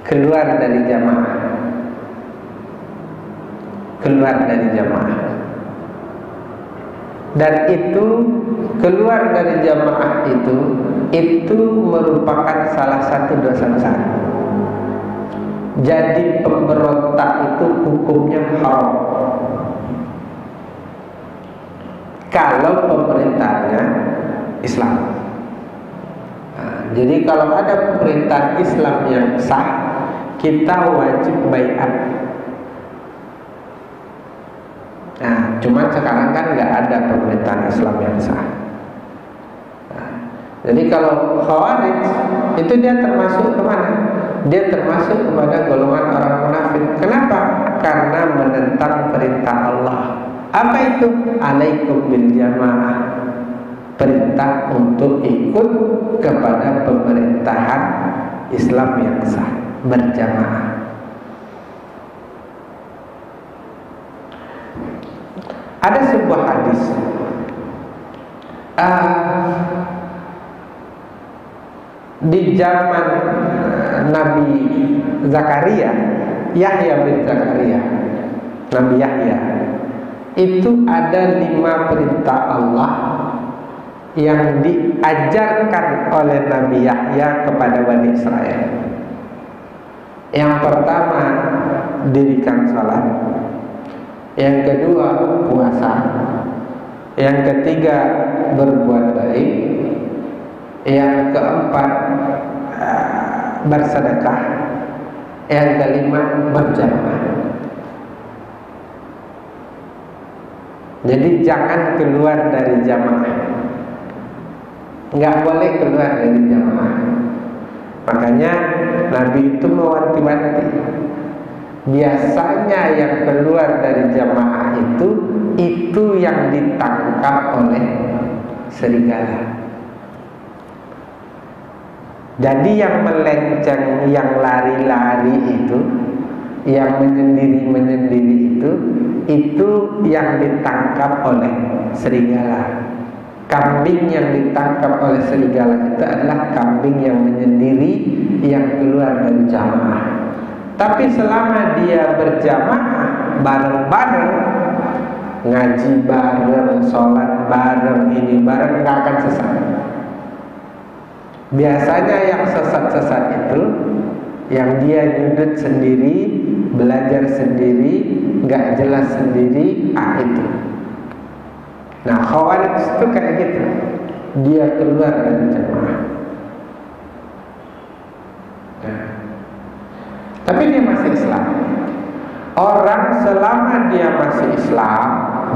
keluar dari jamaah, dan itu keluar dari jamaah itu merupakan salah satu dosa besar. Jadi pemberontak itu hukumnya haram kalau pemerintahnya Islam. Nah, jadi kalau ada pemerintahan Islam yang sah, kita wajib baiat. Nah, cuman sekarang kan nggak ada pemerintahan Islam yang sah. Nah, jadi kalau Khawarij itu dia termasuk kemana? Dia termasuk kepada golongan orang munafik. Kenapa? Karena menentang perintah Allah. Apa itu? Alaikum bil jamaah. Perintah untuk ikut kepada pemerintahan Islam yang sah, berjamaah. Ada sebuah hadis di zaman Nabi Zakaria, Yahya bin Zakaria, Nabi Yahya, itu ada 5 perintah Allah yang diajarkan oleh Nabi Yahya kepada Bani Israel. Yang pertama, dirikan salat. Yang kedua, puasa. Yang ketiga, berbuat baik. Yang keempat, bersedekah. Yang kelima, berjamaah. Jadi jangan keluar dari jamaah, nggak boleh keluar dari jamaah. Makanya Nabi itu mewanti-wanti. Biasanya yang keluar dari jamaah itu yang ditangkap oleh serigala. Jadi yang melenceng, yang lari-lari itu, yang menyendiri-menyendiri itu yang ditangkap oleh serigala. Kambing yang ditangkap oleh serigala itu adalah kambing yang menyendiri, yang keluar dari jamaah. Tapi selama dia berjamaah bareng-bareng, ngaji bareng, sholat bareng, ini bareng, nggak akan sesat. Biasanya yang sesat-sesat itu yang dia nyudut sendiri, belajar sendiri, nggak jelas sendiri, itu. Nah, Khawarij itu kayak gitu. Dia keluar dari jamaah. Nah, tapi dia masih Islam. Orang selama dia masih Islam,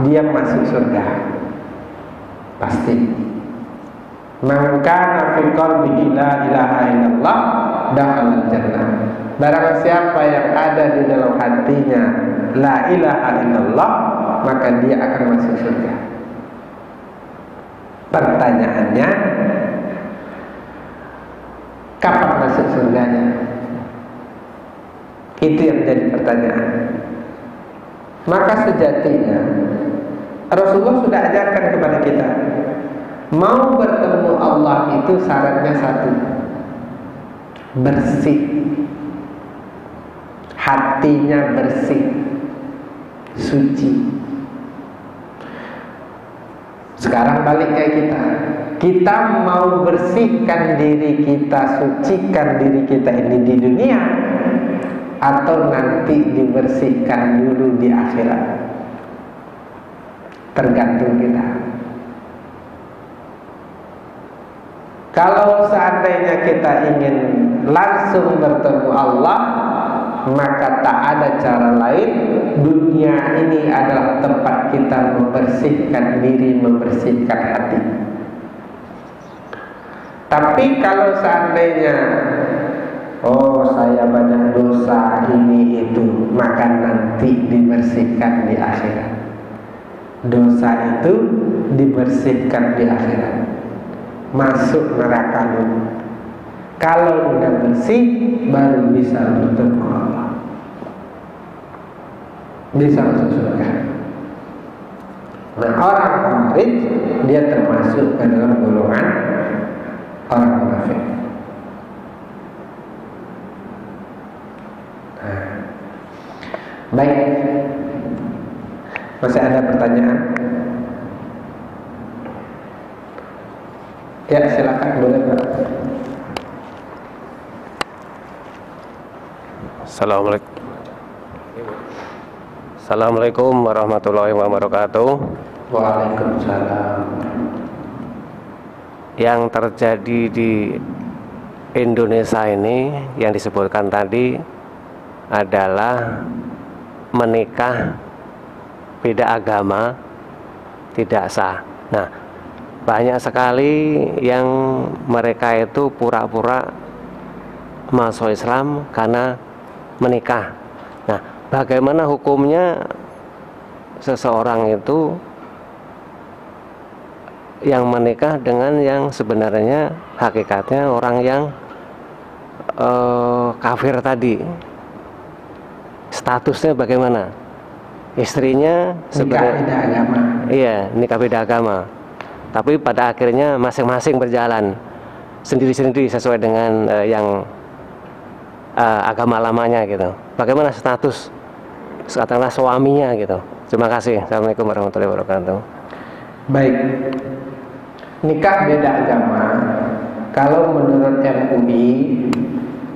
dia masih surga. Pasti. Man kana fi qalbihi la ilaha illallah dakhala jannah. Barang siapa yang ada di dalam hatinya la ilaha illallah, maka dia akan masuk surga. Pertanyaannya, kapan masuk surganya? Itu yang jadi pertanyaan. Maka sejatinya Rasulullah sudah ajarkan kepada kita Mau bertemu Allah itu syaratnya satu, bersih, hatinya bersih, suci. Sekarang balik kayak kita mau bersihkan diri kita, sucikan diri kita ini di dunia, atau nanti dibersihkan dulu di akhirat? Tergantung kita. Kalau seandainya kita ingin langsung bertemu Allah, maka tak ada cara lain. Dunia ini adalah tempat kita membersihkan diri, membersihkan hati. Tapi kalau seandainya saya banyak dosa ini itu, maka nanti dibersihkan di akhirat. Dosa itu dibersihkan di akhirat, masuk neraka dulu. Kalau udah bersih, baru bisa bertemu Allah, bisa masuk surga. Nah, orang kafir dia termasuk ke dalam golongan orang munafik. Nah, baik, masih ada pertanyaan? Ya, silakan, boleh Pak. Assalamualaikum warahmatullahi wabarakatuh. Waalaikumsalam. Yang terjadi di Indonesia ini yang disebutkan tadi adalah menikah beda agama tidak sah. Nah, banyak sekali yang mereka itu pura-pura masuk Islam karena menikah. Nah, bagaimana hukumnya seseorang itu yang menikah dengan yang sebenarnya hakikatnya orang yang kafir tadi? Statusnya bagaimana? Istrinya sebenarnya beda agama. Iya, nikah beda agama. Tapi pada akhirnya masing-masing berjalan sendiri-sendiri sesuai dengan yang agama lamanya gitu. Bagaimana status katakanlah suaminya gitu? Terima kasih. Assalamualaikum warahmatullahi wabarakatuh. Baik, nikah beda agama kalau menurut MUI,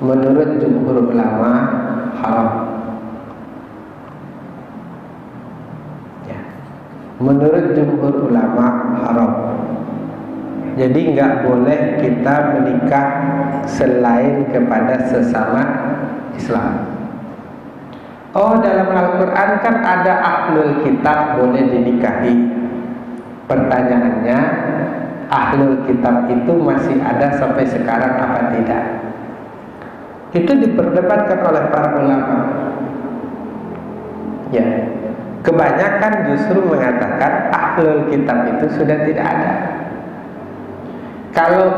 menurut jumhur ulama haram. Ya. Menurut jumhur ulama haram. Jadi nggak boleh kita menikah selain kepada sesama Islam. Oh, dalam Al-Quran kan ada ahlul kitab boleh dinikahi. Pertanyaannya, ahlul kitab itu masih ada sampai sekarang apa tidak? Itu diperdebatkan oleh para ulama. Ya, kebanyakan justru mengatakan ahlul kitab itu sudah tidak ada. Kalau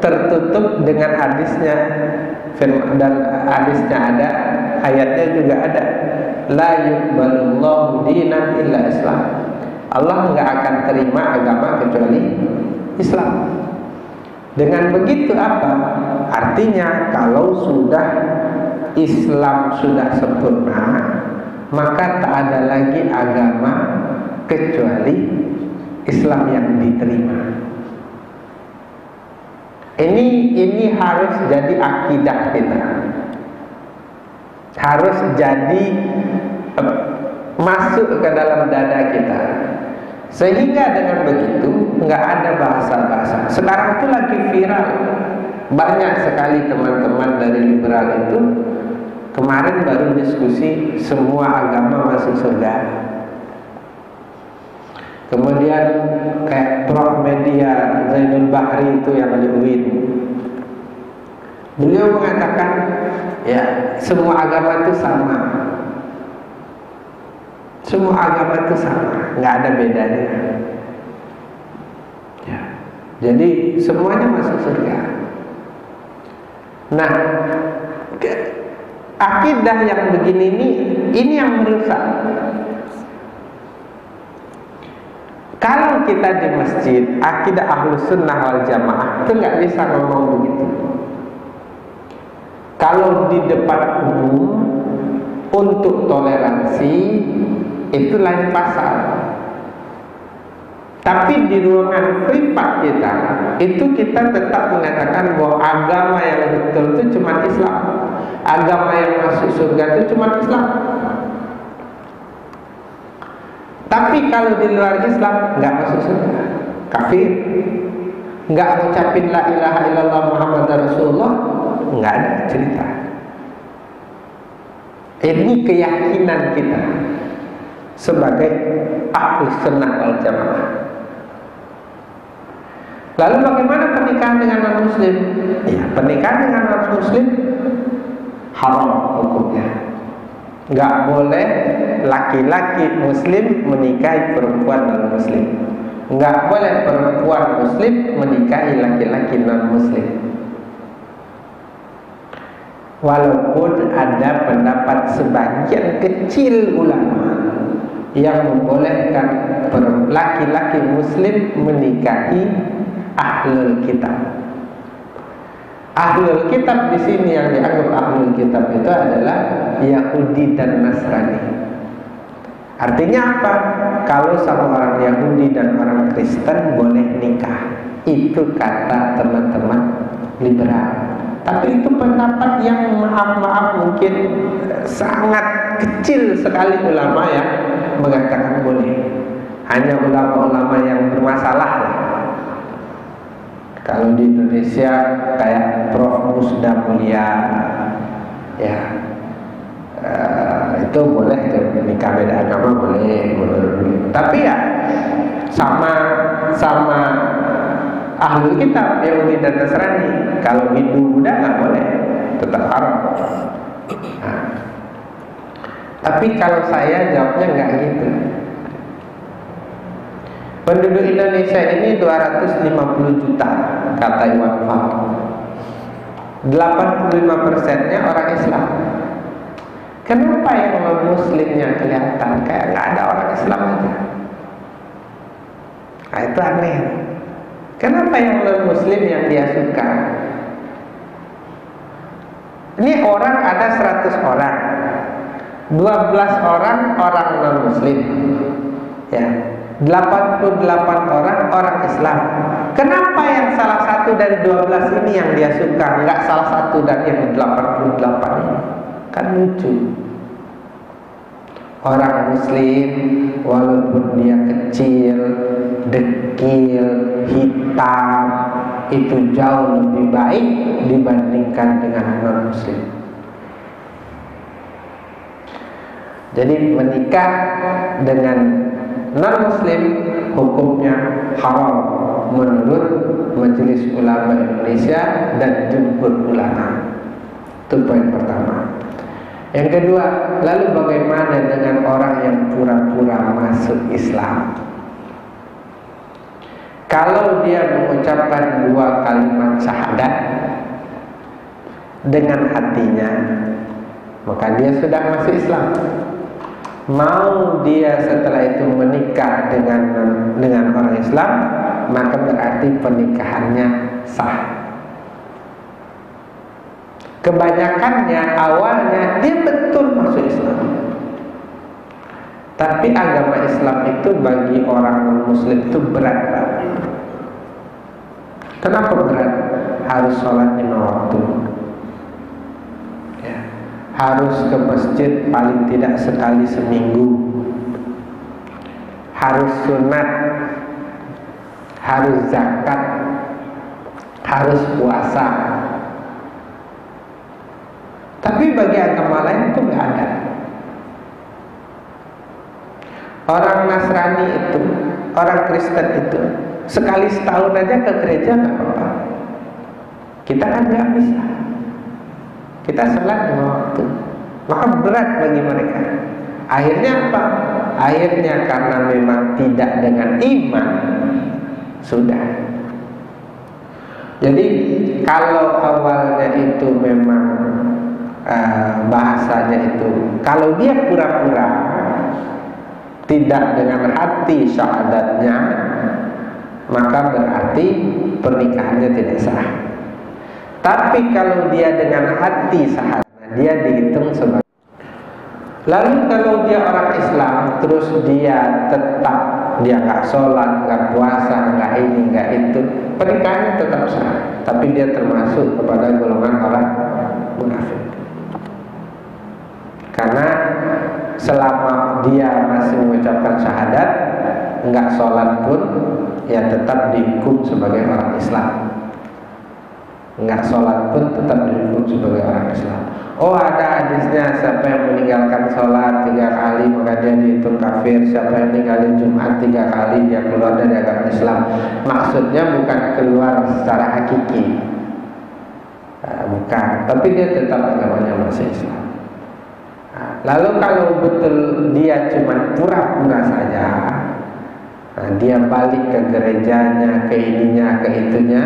tertutup dengan hadisnya, dan hadisnya ada, ayatnya juga ada, la yuqbalullahu dinan illa Islam. Allah nggak akan terima agama kecuali Islam. Dengan begitu apa? Artinya kalau sudah Islam sudah sempurna, maka tak ada lagi agama kecuali Islam yang diterima. Ini harus jadi akidah kita, harus jadi masuk ke dalam dada kita, sehingga dengan begitu nggak ada bahasa-bahasa. Sekarang itu lagi viral, banyak sekali teman-teman dari liberal itu kemarin baru diskusi semua agama masuk surga. Kemudian kayak Prof Media Zainul Bahri itu yang di UIN, beliau mengatakan ya semua agama itu sama, semua agama itu sama, nggak ada bedanya. Ya, jadi semuanya masuk surga. Nah, akidah yang begini ini yang merusak. Kalau kita di masjid, akidah Ahlus Sunnah wal Jamaah itu nggak bisa ngomong begitu. Kalau di depan umum untuk toleransi itu lain pasal. Tapi di ruangan privat kita, itu kita tetap mengatakan bahwa agama yang betul itu cuma Islam. Agama yang masuk surga itu cuma Islam. Tapi kalau di luar Islam nggak masuk surga, kafir. Nggak ngucapin la ilaha illallah Muhammad Rasulullah, nggak ada cerita. Ini keyakinan kita sebagai Ahlus Sunnah wal Jamaah. Lalu bagaimana pernikahan dengan non-muslim? Ya, pernikahan dengan non-muslim haram hukumnya. Nggak boleh laki-laki muslim menikahi perempuan non-muslim. Nggak boleh perempuan muslim menikahi laki-laki non-muslim. Walaupun ada pendapat sebagian kecil ulama yang membolehkan laki-laki muslim menikahi Ahlul Kitab. Ahlul Kitab di sini yang dianggap Ahlul Kitab itu adalah Yahudi dan Nasrani. Artinya apa? Kalau sama orang Yahudi dan orang Kristen boleh nikah. Itu kata teman-teman liberal. Tapi itu pendapat yang maaf mungkin sangat kecil sekali ulama yang mengatakan boleh. Hanya ulama-ulama yang bermasalah lah. Kalau di Indonesia kayak Prof. Musda Mulia, ya itu boleh tuh, nikah beda agama boleh. Tapi ya sama Ahlul Kitab Yahudi dan Nasrani. Kalau Hindu Buddha nggak boleh, tetap haram. Nah, tapi kalau saya jawabnya nggak gitu. Penduduk Indonesia ini 250 juta, kata Iwan Fals. 85%-nya orang Islam. Kenapa yang non-muslimnya kelihatan kayak nggak ada orang Islam aja? Nah, itu aneh. Kenapa yang non-muslim yang dia suka? Ini orang ada 100 orang, 12 orang non-muslim, ya. 88 orang Islam. Kenapa yang salah satu dari 12 ini yang dia suka, enggak salah satu dari yang 88 ini? Kan lucu. Orang Muslim walaupun dia kecil, dekil, hitam, itu jauh lebih baik dibandingkan dengan non-Muslim. Jadi menikah dengan non-muslim hukumnya haram menurut Majelis Ulama Indonesia dan Jumhur Ulama. Itu poin pertama. Yang kedua, lalu bagaimana dengan orang yang pura-pura masuk Islam? Kalau dia mengucapkan 2 kalimat syahadat dengan hatinya, maka dia sudah masuk Islam. Mau dia setelah itu menikah dengan orang Islam, maka berarti pernikahannya sah. Kebanyakannya awalnya dia betul masuk Islam, tapi agama Islam itu bagi orang non-muslim itu berat. Kenapa berat? Harus sholat 5 waktu, harus ke masjid paling tidak sekali seminggu, harus sunat, harus zakat, harus puasa. Tapi bagi agama lain itu nggak ada. Orang Nasrani itu, orang Kristen itu sekali setahun aja ke gereja nggak apa-apa. Kita kan nggak bisa. Kita sholat 5 waktu, maka berat bagi mereka. Akhirnya apa? Akhirnya karena memang tidak dengan iman, sudah. Jadi kalau awalnya itu memang bahasanya itu, kalau dia pura-pura tidak dengan hati syahadatnya, maka berarti pernikahannya tidak sah. Tapi kalau dia dengan hati syahadatnya, dia dihitung sebagai. Lalu kalau dia orang Islam, terus dia tetap dia nggak sholat, nggak puasa, nggak ini, nggak itu, pernikahannya tetap sah. Tapi dia termasuk kepada golongan orang munafik. Karena selama dia masih mengucapkan syahadat, nggak sholat pun, ya tetap dihukum sebagai orang Islam. Nggak sholat pun tetap dihukum sebagai orang Islam. Oh, ada hadisnya, siapa yang meninggalkan sholat 3 kali maka dia dihitung kafir. Siapa yang meninggalkan Jumat 3 kali dia keluar dari agama Islam. Maksudnya bukan keluar secara hakiki, bukan, tapi dia tetap agamanya masih Islam. Lalu kalau betul dia cuma pura-pura saja, dia balik ke gerejanya, ke ininya, ke itunya,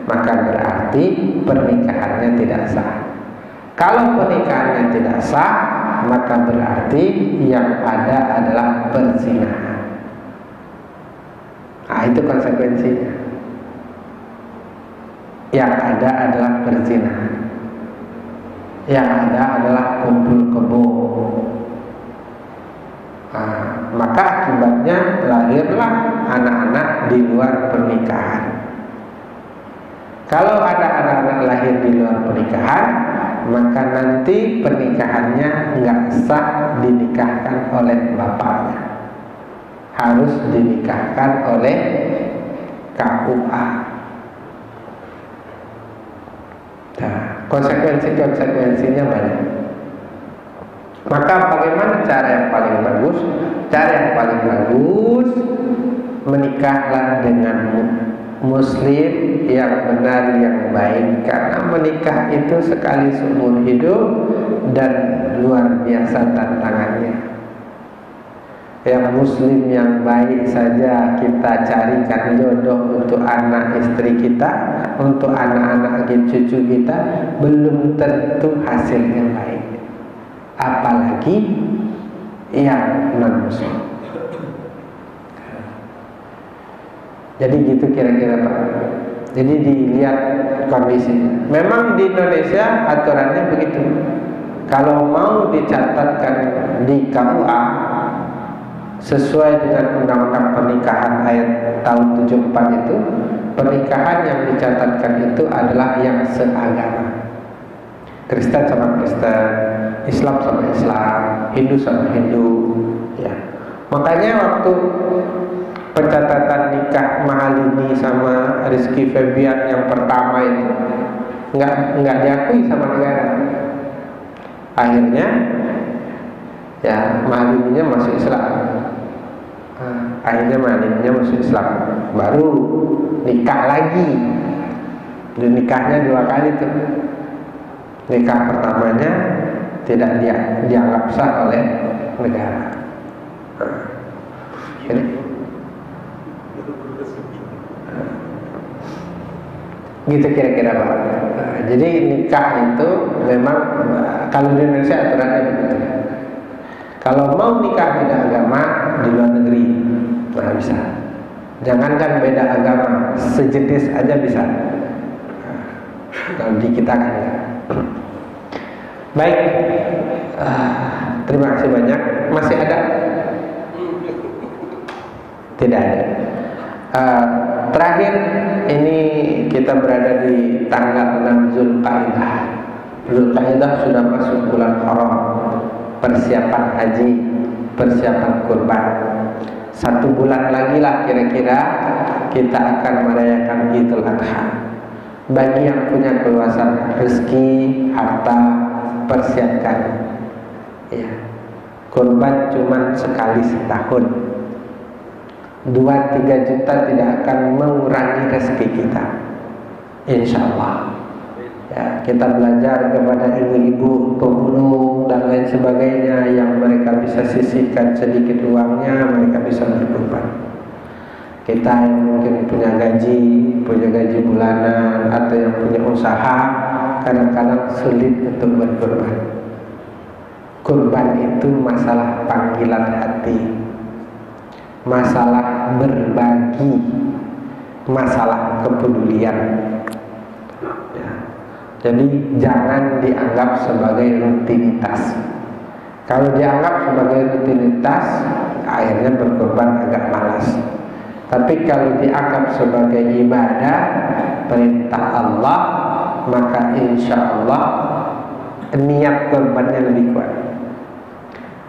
maka berarti pernikahannya tidak sah. Kalau pernikahannya tidak sah, maka berarti yang ada adalah perzinahan. Itu konsekuensinya. Yang ada adalah perzinahan. Yang ada adalah kumpul kebo. Maka akibatnya lahirlah anak-anak di luar pernikahan. Kalau ada anak-anak lahir di luar pernikahan, maka nanti pernikahannya nggak sah dinikahkan oleh bapaknya, harus dinikahkan oleh KUA. Nah, konsekuensinya banyak. Maka bagaimana cara yang paling bagus? Cara yang paling bagus, menikahlah dengan Muslim yang benar, yang baik. Karena menikah itu sekali seumur hidup dan luar biasa tantangannya. Yang Muslim yang baik saja kita carikan jodoh untuk anak istri kita, untuk anak-anak cucu kita, belum tentu hasilnya baik. Apalagi yang non-Muslim. Jadi gitu kira-kira Pak. Jadi dilihat kondisi. Memang di Indonesia aturannya begitu. Kalau mau dicatatkan di KUA sesuai dengan Undang-Undang Pernikahan ayat tahun 74 itu, pernikahan yang dicatatkan itu adalah yang seagama. Kristen sama Kristen, Islam sama Islam, Hindu sama Hindu, ya. Makanya waktu pencatatan nikah Mahalini sama Rizky Febian yang pertama itu nggak diakui sama negara. Akhirnya ya Mahalininya masuk Islam. Akhirnya Mahalininya masuk Islam, baru nikah lagi. Nikahnya 2 kali tuh. Nikah pertamanya tidak dianggap sah oleh negara. Jadi gitu kira-kira Pak. Jadi nikah itu memang kalau di Indonesia aturannya begitu. Kalau mau nikah beda agama di luar negeri, nah bisa. Jangankan beda agama, sejenis aja bisa. Kalau di kita kan ya. Baik, terima kasih banyak. Masih ada? Tidak ada. Terakhir ini kita berada di tanggal 6 Zulqa'dah. Zulqa'dah sudah masuk bulan Haram, persiapan haji, persiapan kurban. 1 bulan lagi lah kira-kira kita akan merayakan Idul Adha. Bagi yang punya keluasan rezeki, harta, persiapkan. Ya. Kurban cuma sekali setahun. 2-3 juta tidak akan mengurangi rezeki kita, insya Allah. Ya, kita belajar kepada ibu-ibu pemulung dan lain sebagainya yang mereka bisa sisihkan sedikit uangnya, mereka bisa berkurban. Kita yang mungkin punya gaji bulanan atau yang punya usaha, kadang-kadang sulit untuk berkurban. Kurban itu masalah panggilan hati. masalah berbagi, masalah kepedulian. Ya. Jadi jangan dianggap sebagai rutinitas. Kalau dianggap sebagai rutinitas, akhirnya berkorban agak malas. Tapi kalau dianggap sebagai ibadah, perintah Allah, maka insya Allah niat korbannya lebih kuat.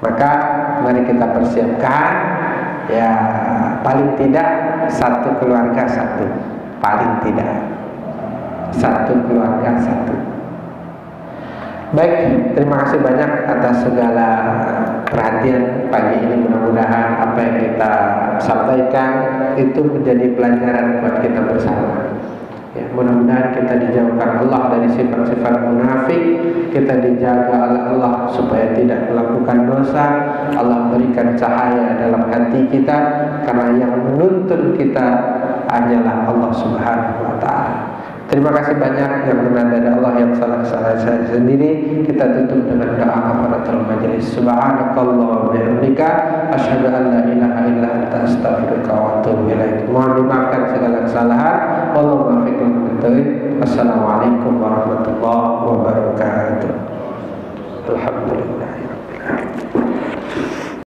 Maka mari kita persiapkan, ya paling tidak satu keluarga satu, paling tidak satu keluarga satu. Baik, terima kasih banyak atas segala perhatian pagi ini. Mudah-mudahan apa yang kita sampaikan itu menjadi pelajaran buat kita bersama. Ya, mudah-mudahan kita dijauhkan Allah dari sifat-sifat munafik, kita dijaga oleh Allah supaya tidak melakukan dosa. Allah berikan cahaya dalam hati kita, karena yang menuntun kita hanyalah Allah Subhanahu wa Ta'ala. Terima kasih banyak. Yang benar dari Allah, yang salah saya sendiri. Kita tutup dengan doa kafaratul majelis. Subhanakallah wa bihamdika asyhadu an la ilaha illa anta astaghfiruka wa atubu ilaik. Mohon dimaafkan segala kesalahan. Wallahu muwaffiq lil haqq. Assalamualaikum warahmatullahi wabarakatuh. Alhamdulillah.